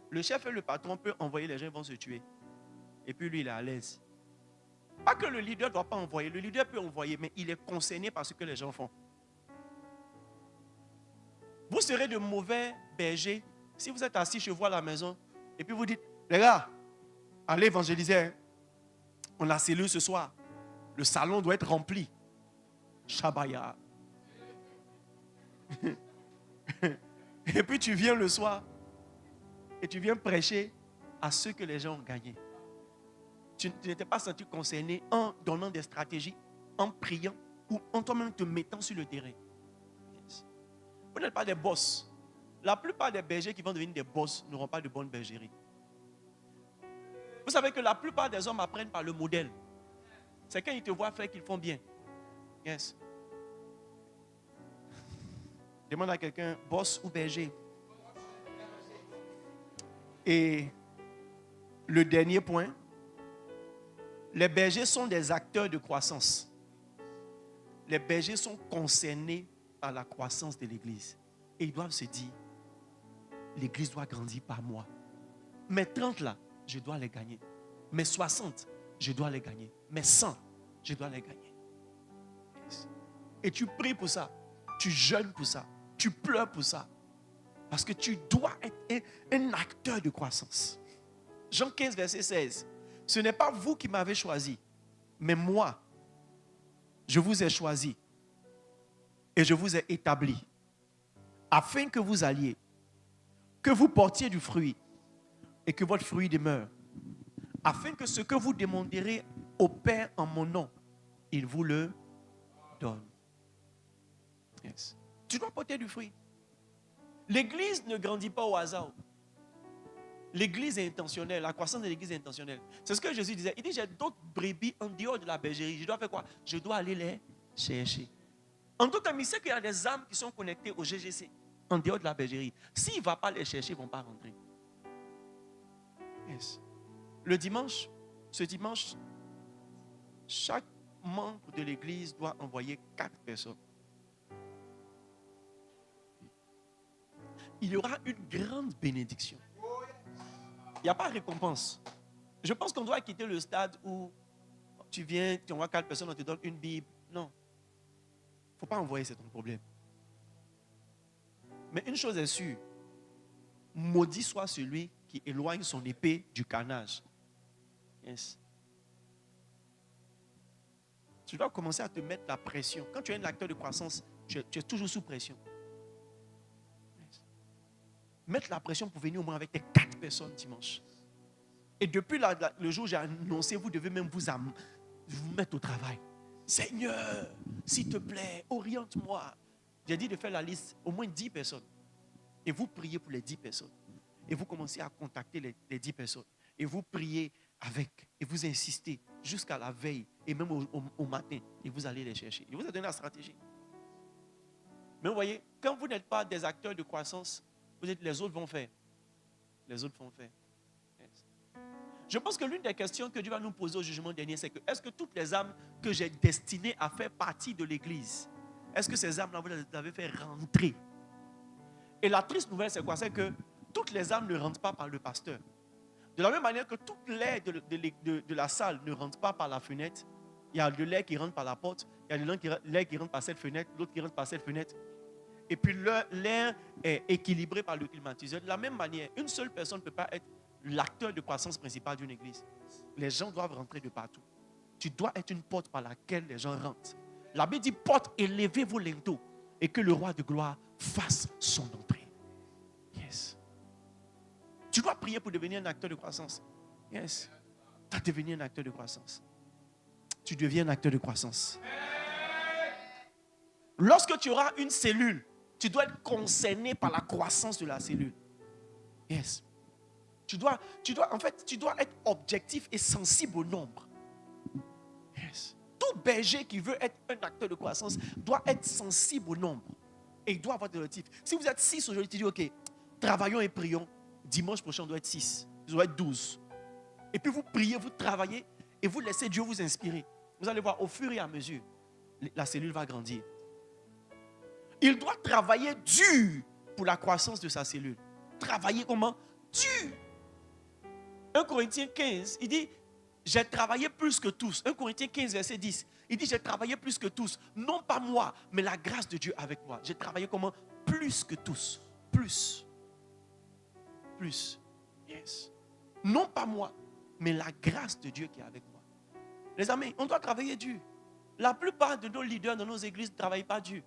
Le chef et le patron peuvent envoyer, les gens vont se tuer. Et puis lui, il est à l'aise. Pas que le leader ne doit pas envoyer. Le leader peut envoyer, mais il est concerné par ce que les gens font. Vous serez de mauvais bergers si vous êtes assis chez vous à la maison et puis vous dites, les gars, allez évangéliser. On a cellule ce soir. Le salon doit être rempli. Shabaya. Et puis tu viens le soir et tu viens prêcher à ceux que les gens ont gagnés. Tu n'étais pas senti concerné en donnant des stratégies, en priant ou en toi-même te mettant sur le terrain. Vous n'êtes pas des boss. La plupart des bergers qui vont devenir des boss n'auront pas de bonne bergerie. Vous savez que la plupart des hommes apprennent par le modèle. C'est quand ils te voient faire qu'ils font bien. Yes. Demande à quelqu'un, boss ou berger. Et le dernier point, les bergers sont des acteurs de croissance. Les bergers sont concernés par la croissance de l'église. Et ils doivent se dire, l'église doit grandir par moi. Mes 30 là, je dois les gagner. Mes 60, je dois les gagner. Mes 100, je dois les gagner. Et tu pries pour ça. Tu jeûnes pour ça. Tu pleures pour ça. Parce que tu dois être un acteur de croissance. Jean 15, verset 16. Ce n'est pas vous qui m'avez choisi, mais moi, je vous ai choisi et je vous ai établi afin que vous alliez, que vous portiez du fruit et que votre fruit demeure, afin que ce que vous demanderez au Père en mon nom, il vous le donne. Yes. Tu dois porter du fruit. L'église ne grandit pas au hasard. L'église est intentionnelle. La croissance de l'église est intentionnelle. C'est ce que Jésus disait. Il dit, j'ai d'autres brebis en dehors de la bergerie. Je dois faire quoi? Je dois aller les chercher. En tout cas, il sait qu'il y a des âmes qui sont connectées au GGC en dehors de la bergerie. S'il ne va pas les chercher, ils ne vont pas rentrer. Yes. Ce dimanche, chaque membre de l'église doit envoyer 4 personnes. Il y aura une grande bénédiction. Il n'y a pas de récompense. Je pense qu'on doit quitter le stade où tu viens, tu envoies 4 personnes, on te donne une Bible. Non. Il ne faut pas envoyer, c'est ton problème. Mais une chose est sûre, maudit soit celui qui éloigne son épée du carnage. Yes. Tu dois commencer à te mettre la pression. Quand tu es un acteur de croissance, tu es toujours sous pression. Mettre la pression pour venir au moins avec tes 4 personnes dimanche. Et depuis le jour où j'ai annoncé, vous devez même vous mettre au travail. Seigneur, s'il te plaît, oriente-moi. J'ai dit de faire la liste, au moins 10 personnes. Et vous priez pour les 10 personnes. Et vous commencez à contacter les 10 personnes. Et vous priez avec. Et vous insistez jusqu'à la veille. Et même au matin. Et vous allez les chercher. Il vous a donné la stratégie. Mais vous voyez, quand vous n'êtes pas des acteurs de croissance, vous dites, les autres vont faire. Les autres vont faire. Yes. Je pense que l'une des questions que Dieu va nous poser au jugement dernier, c'est que est-ce que toutes les âmes que j'ai destinées à faire partie de l'église, est-ce que ces âmes-là, vous les avez fait rentrer? Et la triste nouvelle, c'est quoi? C'est que toutes les âmes ne rentrent pas par le pasteur. De la même manière que toute l'air de la salle ne rentre pas par la fenêtre, il y a de l'air qui rentre par la porte, il y a de l'air qui rentre par cette fenêtre, l'autre qui rentre par cette fenêtre. Et puis l'air est équilibré par le climatiseur. De la même manière, une seule personne ne peut pas être l'acteur de croissance principale d'une église. Les gens doivent rentrer de partout. Tu dois être une porte par laquelle les gens rentrent. La Bible dit, porte, élevez vos linteaux et que le roi de gloire fasse son entrée. Yes. Tu dois prier pour devenir un acteur de croissance. Yes. Tu dois devenir un acteur de croissance. Tu deviens un acteur de croissance. Lorsque tu auras une cellule, tu dois être concerné par la croissance de la cellule. Yes. Tu dois être objectif et sensible au nombre. Yes. Tout berger qui veut être un acteur de croissance doit être sensible au nombre. Et il doit avoir des objectifs. Si vous êtes 6 aujourd'hui, tu dis, ok, travaillons et prions. Dimanche prochain, on doit être 6. On doit être 12. Et puis vous priez, vous travaillez et vous laissez Dieu vous inspirer. Vous allez voir, au fur et à mesure, la cellule va grandir. Il doit travailler dur pour la croissance de sa cellule. Travailler comment? Dur. 1 Corinthiens 15, il dit, j'ai travaillé plus que tous. 1 Corinthiens 15, verset 10. Il dit, j'ai travaillé plus que tous. Non pas moi, mais la grâce de Dieu avec moi. J'ai travaillé comment? Plus que tous. Plus. Yes. Non pas moi, mais la grâce de Dieu qui est avec moi. Les amis, on doit travailler dur. La plupart de nos leaders dans nos églises ne travaillent pas dur.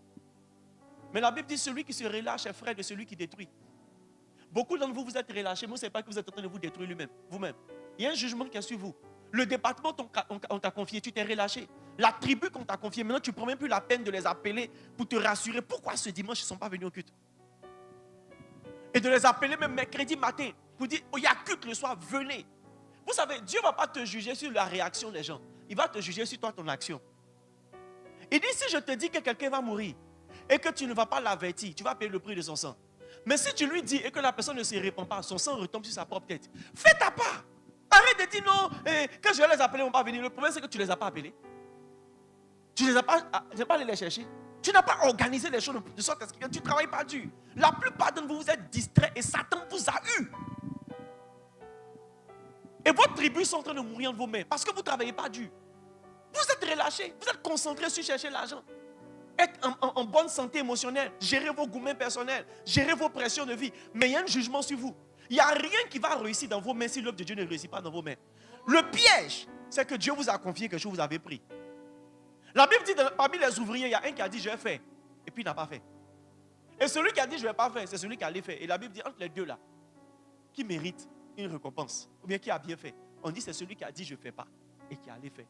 Mais la Bible dit, celui qui se relâche est frère de celui qui détruit. Beaucoup d'entre vous, vous êtes relâchés, mais vous ne savez pas que vous êtes en train de vous détruire vous-même. Il y a un jugement qui est sur vous. Le département qu'on t'a confié, tu t'es relâché. La tribu qu'on t'a confiée, maintenant tu ne prends même plus la peine de les appeler pour te rassurer. Pourquoi ce dimanche, ils ne sont pas venus au culte? Et de les appeler même mercredi matin pour dire, oh, il y a culte le soir, venez. Vous savez, Dieu ne va pas te juger sur la réaction des gens. Il va te juger sur toi, ton action. Il dit, si je te dis que quelqu'un va mourir et que tu ne vas pas l'avertir, tu vas payer le prix de son sang. Mais si tu lui dis et que la personne ne se répand pas, son sang retombe sur sa propre tête. Fais ta part. Arrête de dire non, que je vais les appeler, ils ne vont pas venir. Le problème, c'est que tu ne les as pas appelés. Tu n'es pas allé les chercher. Tu n'as pas organisé les choses de sorte à ce que tu ne travailles pas dur. La plupart d'entre vous, vous êtes distraits et Satan vous a eu. Et vos tribus sont en train de mourir entre vos mains parce que vous ne travaillez pas dur. Vous êtes relâchés, vous êtes concentrés sur chercher l'argent. Être en bonne santé émotionnelle, gérer vos gourmets personnels, gérer vos pressions de vie. Mais il y a un jugement sur vous. Il n'y a rien qui va réussir dans vos mains si l'œuvre de Dieu ne réussit pas dans vos mains. Le piège, c'est que Dieu vous a confié quelque chose que vous avez pris. La Bible dit, parmi les ouvriers, il y a un qui a dit, je vais faire. Et puis il n'a pas fait. Et celui qui a dit, je ne vais pas faire, c'est celui qui allait faire. Et la Bible dit, entre les deux là, qui mérite une récompense, ou bien qui a bien fait. On dit, c'est celui qui a dit, je ne fais pas, et qui allait faire.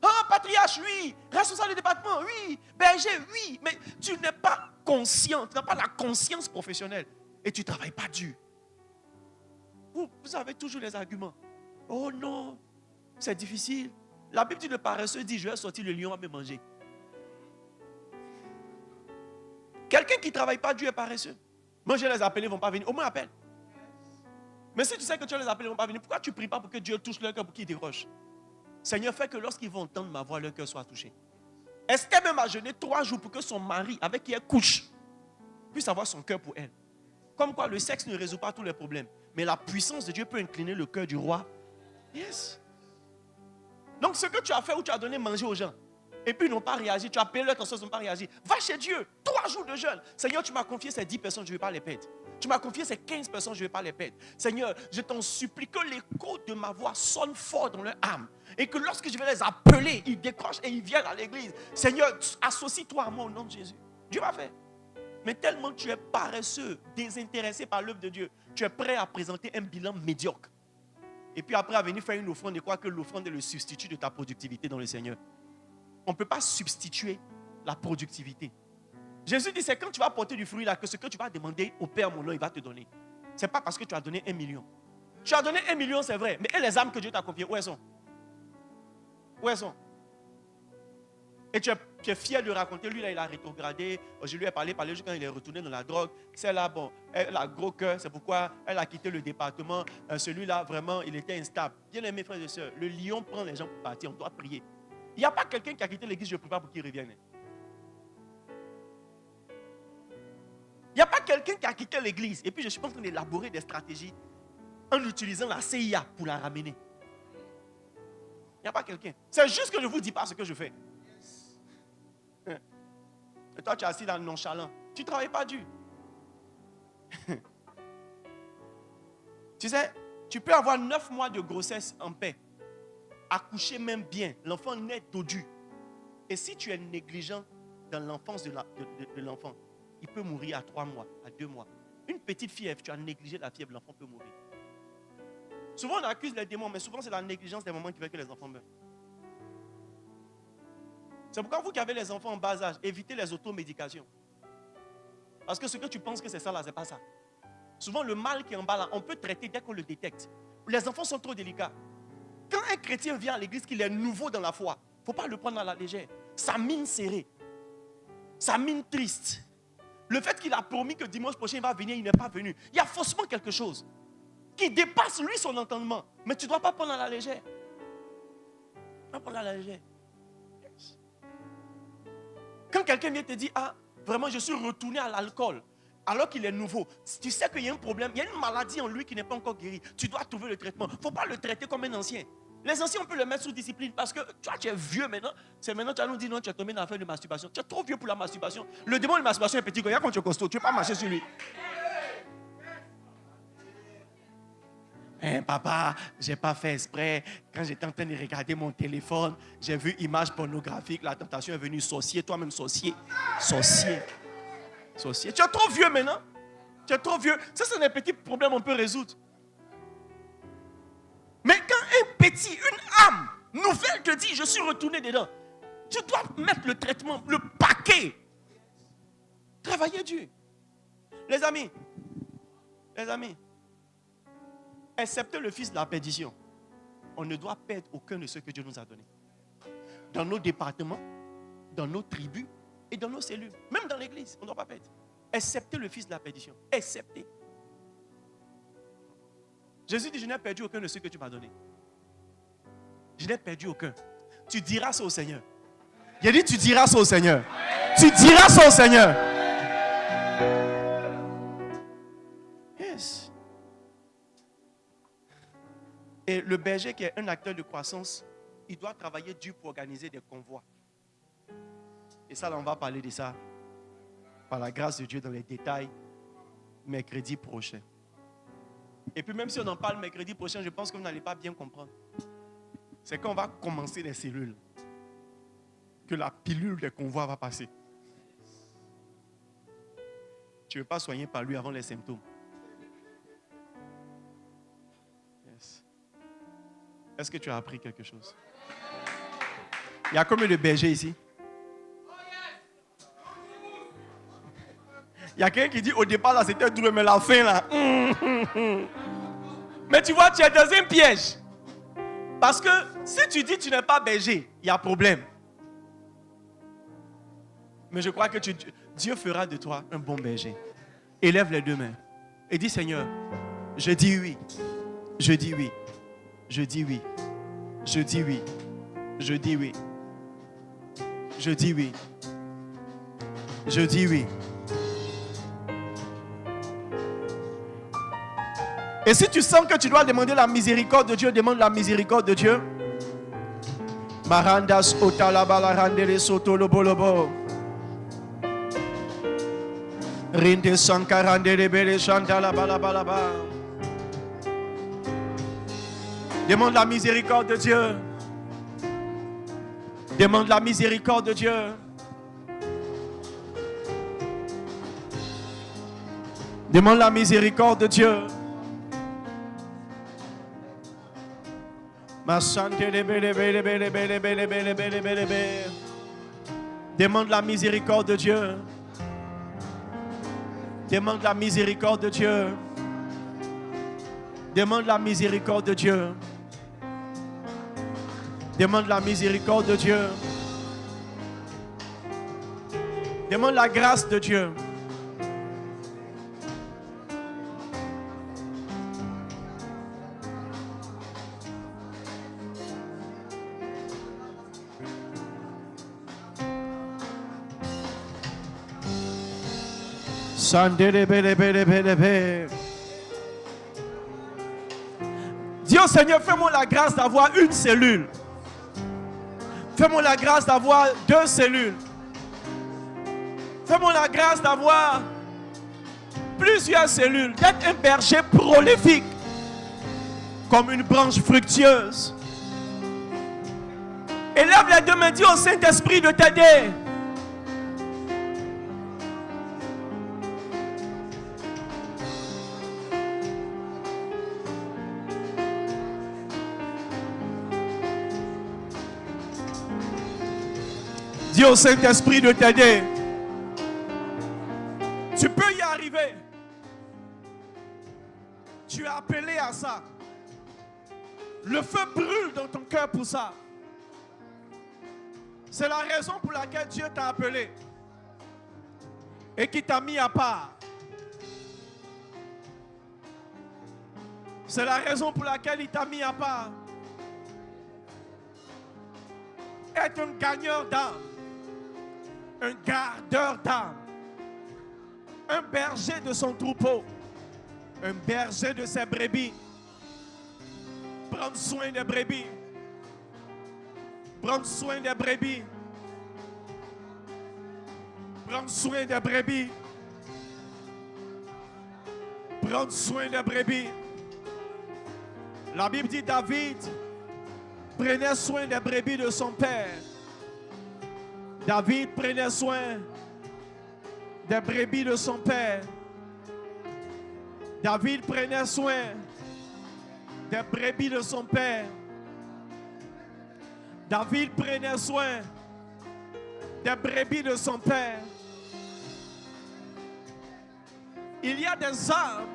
Ah, patriarche, oui. Responsable du département, oui. Berger, oui. Mais tu n'es pas conscient, tu n'as pas la conscience professionnelle. Et tu ne travailles pas dur. Vous avez toujours les arguments. Oh non, c'est difficile. La Bible dit, le paresseux dit, je vais sortir, le lion va me manger. Quelqu'un qui ne travaille pas dur est paresseux. Moi, je vais les appeler, ils ne vont pas venir. Au moins, appelle. Mais si tu sais que tu vas les appeler, ils ne vont pas venir, pourquoi tu ne pries pas pour que Dieu touche leur cœur pour qu'ils décrochent? Seigneur, fais que lorsqu'ils vont entendre ma voix, leur cœur soit touché. Esther même a jeûné 3 jours pour que son mari, avec qui elle couche, puisse avoir son cœur pour elle. Comme quoi, le sexe ne résout pas tous les problèmes. Mais la puissance de Dieu peut incliner le cœur du roi. Yes. Donc, ce que tu as fait où tu as donné manger aux gens, et puis ils n'ont pas réagi, tu as payé leur conscience, ils n'ont pas réagi. Va chez Dieu, 3 jours de jeûne. Seigneur, tu m'as confié ces 10 personnes, je ne vais pas les perdre. Tu m'as confié ces 15 personnes, je ne vais pas les perdre. Seigneur, je t'en supplie que l'écho de ma voix sonne fort dans leur âme. Et que lorsque je vais les appeler, ils décrochent et ils viennent à l'église. Seigneur, associe-toi à moi au nom de Jésus. Dieu va faire. Mais tellement tu es paresseux, désintéressé par l'œuvre de Dieu, tu es prêt à présenter un bilan médiocre. Et puis après à venir faire une offrande et croire que l'offrande est le substitut de ta productivité dans le Seigneur. On ne peut pas substituer la productivité. Jésus dit, c'est quand tu vas porter du fruit là que ce que tu vas demander au Père mon nom, il va te donner. Ce n'est pas parce que tu as donné 1 million. Tu as donné 1 million, c'est vrai. Mais les âmes que Dieu t'a confiées, où elles sont? Où elles sont? Et tu es fier de raconter, lui là, il a rétrogradé. Je lui ai parlé quand il est retourné dans la drogue. Celle-là, bon, elle a gros cœur, c'est pourquoi elle a quitté le département. Celui-là, vraiment, il était instable. Bien aimé, frères et sœurs, le lion prend les gens pour partir, on doit prier. Il n'y a pas quelqu'un qui a quitté l'église, je ne prie pas pour qu'il revienne. Il n'y a pas quelqu'un qui a quitté l'église et puis je suis en train d'élaborer des stratégies en utilisant la CIA pour la ramener. Il n'y a pas quelqu'un. C'est juste que je ne vous dis pas ce que je fais. Et toi, tu es assis dans le nonchalant. Tu ne travailles pas dur. Tu sais, tu peux avoir 9 mois de grossesse en paix. Accoucher même bien. L'enfant naît dodu. Et si tu es négligent dans l'enfance de l'enfant, il peut mourir à 3 mois, à 2 mois. Une petite fièvre, tu as négligé la fièvre, l'enfant peut mourir. Souvent, on accuse les démons, mais souvent, c'est la négligence des moments qui fait que les enfants meurent. C'est pourquoi vous qui avez les enfants en bas âge, évitez les automédications. Parce que ce que tu penses que c'est ça, là, c'est pas ça. Souvent, le mal qui est en bas, là, on peut traiter dès qu'on le détecte. Les enfants sont trop délicats. Quand un chrétien vient à l'église, qu'il est nouveau dans la foi, il ne faut pas le prendre à la légère. Sa mine serrée, sa mine triste. Le fait qu'il a promis que dimanche prochain, il va venir, il n'est pas venu. Il y a forcément quelque chose qui dépasse lui son entendement. Mais tu ne dois pas prendre à la légère. Pas prendre à la légère. Yes. Quand quelqu'un vient te dire, ah, vraiment, je suis retourné à l'alcool, alors qu'il est nouveau, tu sais qu'il y a un problème, il y a une maladie en lui qui n'est pas encore guérie. Tu dois trouver le traitement. Il ne faut pas le traiter comme un ancien. Les anciens, on peut le mettre sous discipline parce que tu es vieux maintenant. C'est maintenant tu vas nous dire non, tu es tombé dans l'affaire de masturbation. Tu es trop vieux pour la masturbation. Le démon de masturbation est petit. Regarde quand tu es costaud, tu ne peux pas marcher sur lui. Papa, je n'ai pas fait exprès. Quand j'étais en train de regarder mon téléphone, j'ai vu image pornographique. La tentation est venue. Sorcier, toi-même sorcier. Sorcier. Sorcier. Tu es trop vieux maintenant. Tu es trop vieux. Ça, c'est un petit problème qu'on peut résoudre. Mais quand un petit, une âme nouvelle te dit, je suis retourné dedans, tu dois mettre le traitement, le paquet. Travailler Dieu. Les amis, excepté le fils de la perdition, on ne doit perdre aucun de ceux que Dieu nous a donnés. Dans nos départements, dans nos tribus et dans nos cellules. Même dans l'église, on ne doit pas perdre. Excepté le fils de la perdition. Excepté. Jésus dit, je n'ai perdu aucun de ceux que tu m'as donnés. Je n'ai perdu aucun. Tu diras ça au Seigneur. Il a dit, tu diras ça au Seigneur. Tu diras ça au Seigneur. Yes. Et le berger qui est un acteur de croissance, il doit travailler dur pour organiser des convois. Et ça, là, on va parler de ça par la grâce de Dieu dans les détails mercredi prochain. Et puis même si on en parle mercredi prochain, je pense que vous n'allez pas bien comprendre. C'est quand on va commencer les cellules que la pilule des convois va passer. Tu ne veux pas soigner par lui avant les symptômes. Yes. Est-ce que tu as appris quelque chose? Il y a combien de bergers ici? Il y a quelqu'un qui dit au départ là c'était dur, mais la fin là. Mais tu vois, tu es dans un piège. Parce que si tu dis que tu n'es pas berger, il y a problème. Mais je crois que Dieu fera de toi un bon berger. Élève les deux mains et dis Seigneur, je dis oui. Je dis oui. Je dis oui. Je dis oui. Je dis oui. Je dis oui. Je dis oui. Et si tu sens que tu dois demander la miséricorde de Dieu, demande la miséricorde de Dieu. Marandas otalabala randele soto lobolobo. Rinde sankarandele bele chantala balabalaba. Demande la miséricorde de Dieu. Demande la miséricorde de Dieu. Demande la miséricorde de Dieu. Demande la miséricorde de Dieu. Demande la miséricorde de Dieu. Demande la miséricorde de Dieu. Demande la miséricorde de Dieu. Demande la grâce de Dieu. Dis au Seigneur, fais-moi la grâce d'avoir une cellule. Fais-moi la grâce d'avoir 2 cellules. Fais-moi la grâce d'avoir plusieurs cellules. D'être un berger prolifique. Comme une branche fructueuse. Élève les 2 mains, dis au Saint-Esprit de t'aider. Dis au Saint-Esprit de t'aider. Tu peux y arriver. Tu es appelé à ça. Le feu brûle dans ton cœur pour ça. C'est la raison pour laquelle Dieu t'a appelé et qui t'a mis à part. C'est la raison pour laquelle il t'a mis à part. Être un gagneur d'âme, un gardeur d'âme, un berger de son troupeau, un berger de ses brebis. Prendre soin des brebis. Prendre soin des brebis. Prendre soin des brebis. Prendre soin des brebis. La Bible dit David prenait soin des brebis de son père. David prenait soin des brebis de son père. David prenait soin des brebis de son père. David prenait soin des brebis de son père. Il y a des âmes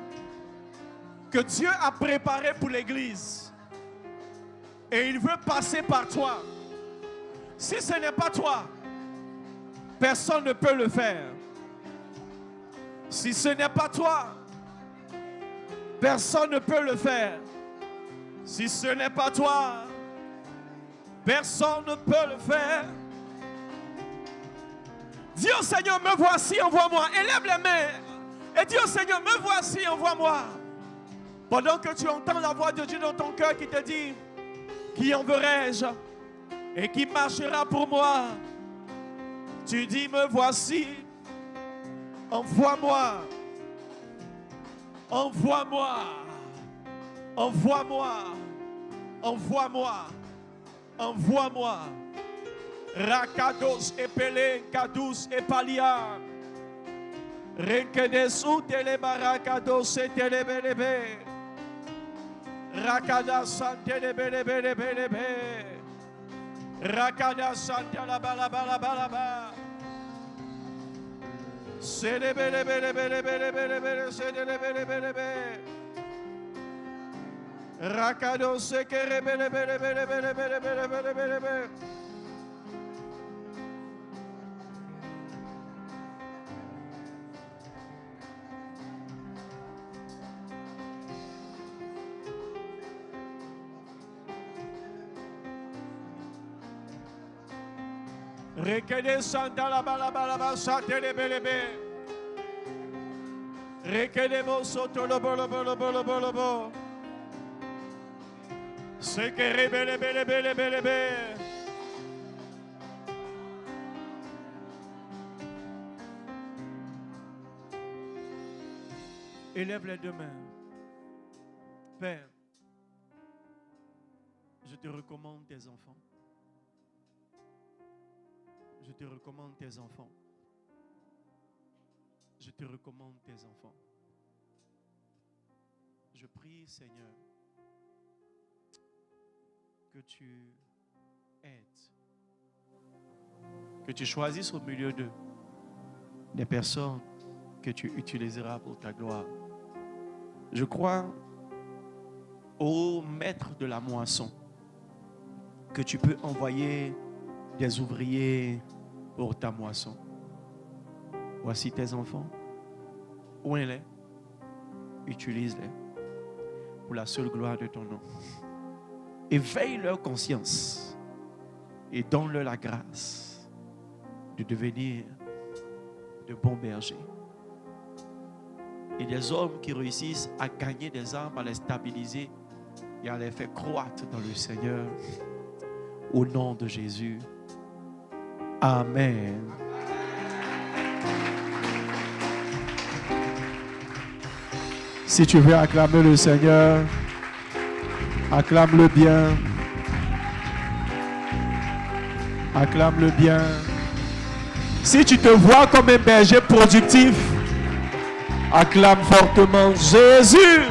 que Dieu a préparées pour l'Église. Et il veut passer par toi. Si ce n'est pas toi, personne ne peut le faire. Si ce n'est pas toi, personne ne peut le faire. Si ce n'est pas toi, personne ne peut le faire. Dis au Seigneur, me voici, envoie-moi. Élève les mains et dis au Seigneur, me voici, envoie-moi. Pendant que tu entends la voix de Dieu dans ton cœur qui te dit, qui enverrai-je et qui marchera pour moi? Tu dis, me voici, envoie-moi. Envoie-moi. Envoie-moi. Envoie-moi. Envoie-moi. Rakados epele kadus epalia. Renkedesu telebarakados etelebelebe. Rakada santelebelebelebelebe. Rakada santelabalabalaba. Selebelebelebelebelebelebe. Selebelebelebe. Rakado sekerebelebelebelebelebelebelebe. Rekede sandala balabalaba satelebelebe. Rekede bo sotolobolobolobolobo. Sekerebelebelebelebelebe. Élève les 2 mains. Père, je te recommande tes enfants. Je te recommande tes enfants. Je te recommande tes enfants. Je prie, Seigneur, que tu aides, que tu choisisses au milieu d'eux des personnes que tu utiliseras pour ta gloire. Je crois au maître de la moisson que tu peux envoyer des ouvriers pour ta moisson. Voici tes enfants. Oins-les, utilise-les pour la seule gloire de ton nom. Éveille leur conscience et donne-leur la grâce de devenir de bons bergers. Et des hommes qui réussissent à gagner des âmes, à les stabiliser et à les faire croître dans le Seigneur. Au nom de Jésus. Amen. Si tu veux acclamer le Seigneur, acclame-le bien. Acclame-le bien. Si tu te vois comme un berger productif, acclame fortement Jésus.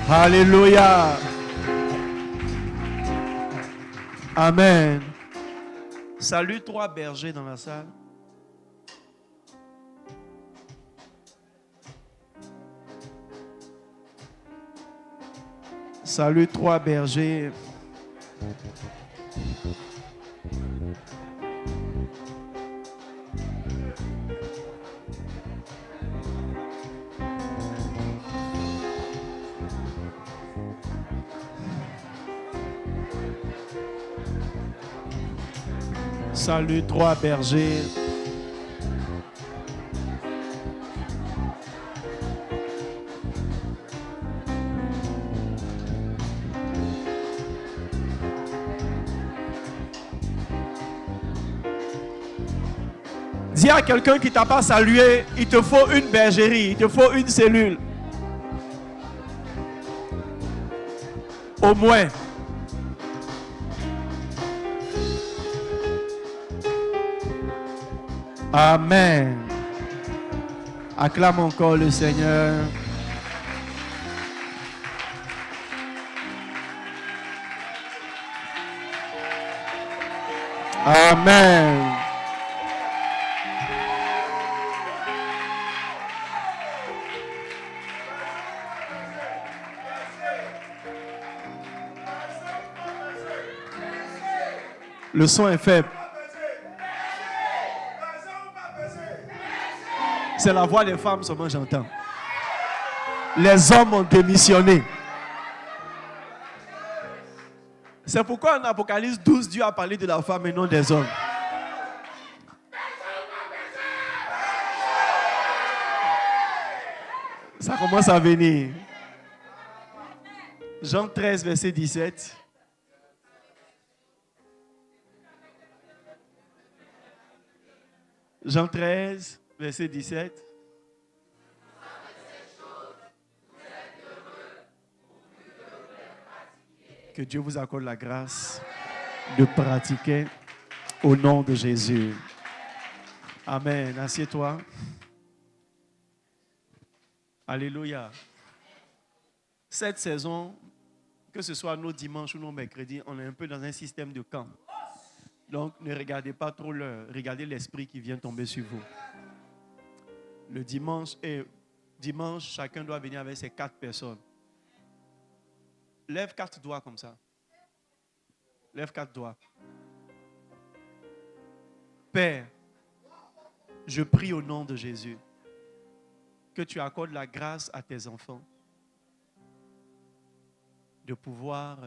Alléluia. Amen. Salut 3 bergers dans la salle. Salut 3 bergers. Salut 3 bergers. Dis à quelqu'un qui t'a pas salué, il te faut une bergerie, il te faut une cellule. Au moins. Amen. Acclame encore le Seigneur. Amen. Le son est faible. C'est la voix des femmes seulement j'entends. Les hommes ont démissionné. C'est pourquoi en Apocalypse 12, Dieu a parlé de la femme et non des hommes. Ça commence à venir. Jean 13, verset 17. Jean 13, verset 17. Que Dieu vous accorde la grâce de pratiquer au nom de Jésus. Amen. Assieds-toi. Alléluia. Cette saison, que ce soit nos dimanches ou nos mercredis, on est un peu dans un système de camp. Donc, ne regardez pas trop l'heure. Regardez l'esprit qui vient tomber sur vous. Le dimanche, chacun doit venir avec ses 4 personnes. Lève 4 doigts comme ça. Lève 4 doigts. Père, je prie au nom de Jésus que tu accordes la grâce à tes enfants de pouvoir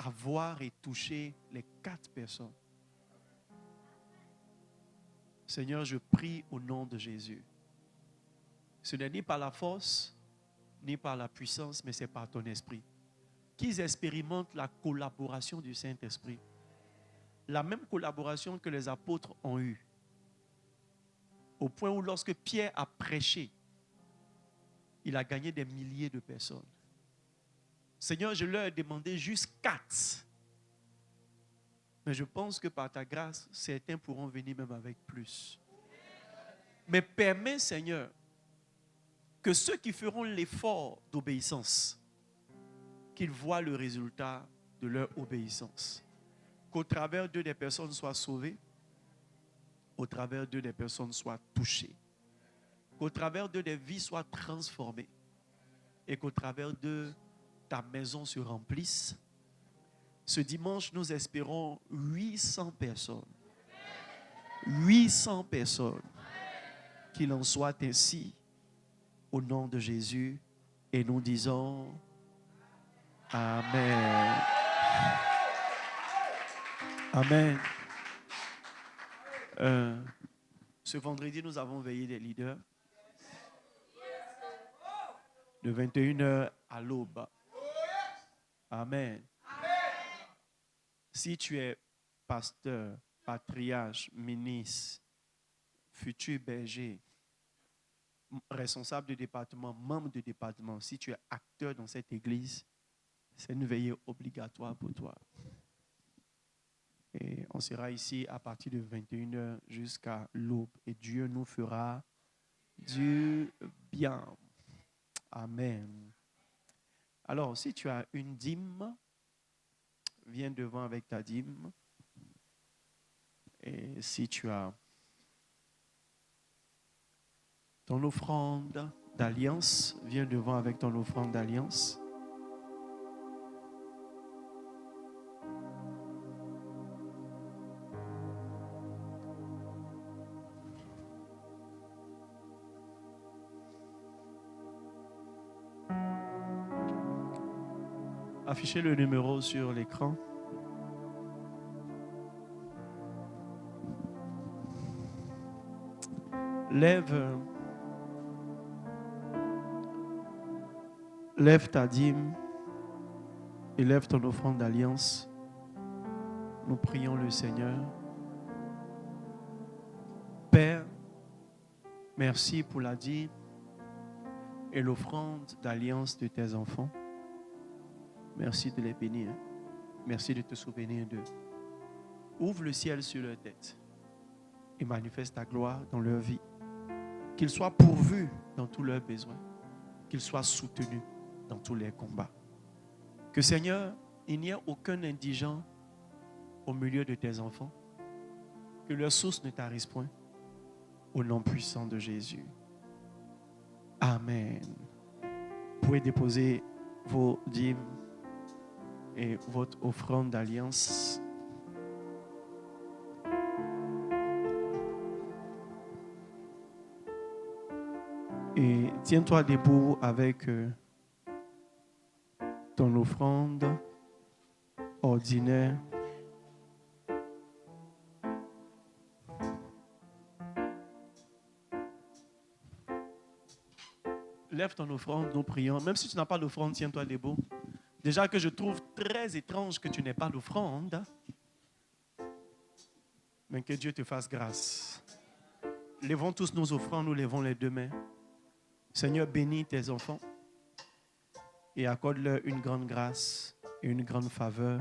avoir et toucher les 4 personnes. Seigneur, je prie au nom de Jésus. Ce n'est ni par la force, ni par la puissance, mais c'est par ton esprit. Qu'ils expérimentent la collaboration du Saint-Esprit. La même collaboration que les apôtres ont eue. Au point où lorsque Pierre a prêché, il a gagné des milliers de personnes. Seigneur, je leur ai demandé juste 4. Mais je pense que par ta grâce, certains pourront venir même avec plus. Mais permets, Seigneur, que ceux qui feront l'effort d'obéissance, qu'ils voient le résultat de leur obéissance. Qu'au travers d'eux, des personnes soient sauvées. Au travers d'eux, des personnes soient touchées. Qu'au travers d'eux, des vies soient transformées. Et qu'au travers d'eux, ta maison se remplisse. Ce dimanche, nous espérons 800 personnes. 800 personnes. Qu'il en soit ainsi au nom de Jésus. Et nous disons Amen. Amen. Ce vendredi, nous avons veillé des leaders. de 21h à l'aube. Amen. Si tu es pasteur, patriarche, ministre, futur berger, responsable de département, membre de département, si tu es acteur dans cette église, c'est une veillée obligatoire pour toi. Et on sera ici à partir de 21h jusqu'à l'aube. Et Dieu nous fera du bien. Amen. Alors, si tu as une dîme, viens devant avec ta dîme. Et si tu as ton offrande d'alliance, viens devant avec ton offrande d'alliance. Affichez le numéro sur l'écran. Lève ta dîme et lève ton offrande d'alliance. Nous prions le Seigneur. Père, merci pour la dîme et l'offrande d'alliance de tes enfants. Merci de les bénir. Merci de te souvenir d'eux. Ouvre le ciel sur leur tête et manifeste ta gloire dans leur vie. Qu'ils soient pourvus dans tous leurs besoins. Qu'ils soient soutenus dans tous les combats. Que Seigneur, il n'y ait aucun indigent au milieu de tes enfants. Que leur source ne tarisse point. Au nom puissant de Jésus. Amen. Vous pouvez déposer vos dîmes et votre offrande d'alliance. Et tiens-toi debout avec ton offrande ordinaire. Lève ton offrande, nous prions. Même si tu n'as pas d'offrande, tiens-toi debout. Déjà que je trouve très étrange que tu n'aies pas d'offrande, mais que Dieu te fasse grâce. Lèvons tous nos offrandes, nous lèvons les deux mains. Seigneur, bénis tes enfants et accorde-leur une grande grâce et une grande faveur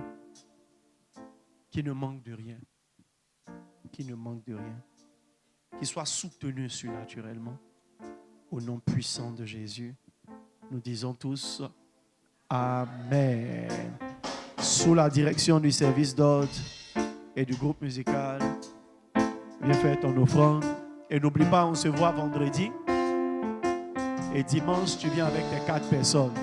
qui ne manque de rien. Qui ne manque de rien. Qui soit soutenu surnaturellement. Au nom puissant de Jésus, nous disons tous Amen. Sous la direction du service d'ordre et du groupe musical, viens faire ton offrande. Et n'oublie pas, on se voit vendredi. Et dimanche, tu viens avec tes 4 personnes.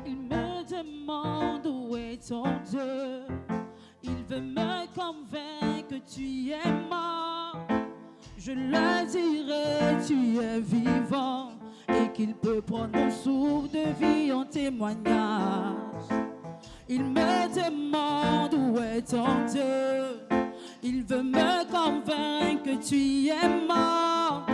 Il me demande où est ton Dieu. Il veut me convaincre que tu es mort. Je le dirai, tu es vivant et qu'il peut prendre mon souffle de vie en témoignage. Il me demande où est ton Dieu. Il veut me convaincre que tu es mort.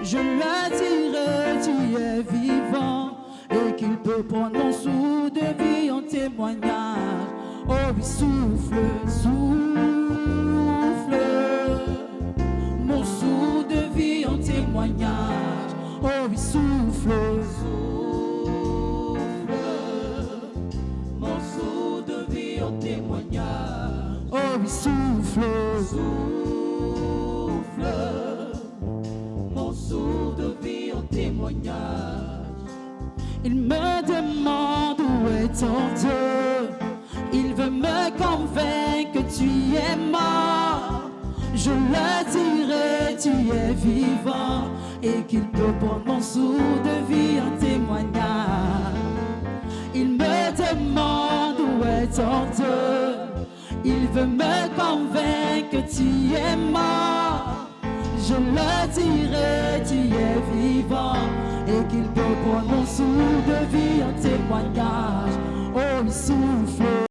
Je le dirai, tu es vivant et qu'il peut prendre mon souffle de vie en témoignage. Oh oui, souffle, souffle, mon souffle de vie en témoignage. Oh oui, souffle, souffle, mon souffle de vie en témoignage. Oh oui, souffle, souffle, mon souffle de vie en témoignage. Il me demande où est ton Dieu. Il veut me convaincre que tu es mort. Je le dirai, tu es vivant et qu'il peut prendre mon souffle de vie en témoignage. Il me demande où est ton Dieu. Il veut me convaincre que tu es mort. Je le dirai, tu es vivant et qu'il peut prendre mon souffle de vie en témoignage. Oh, il souffle.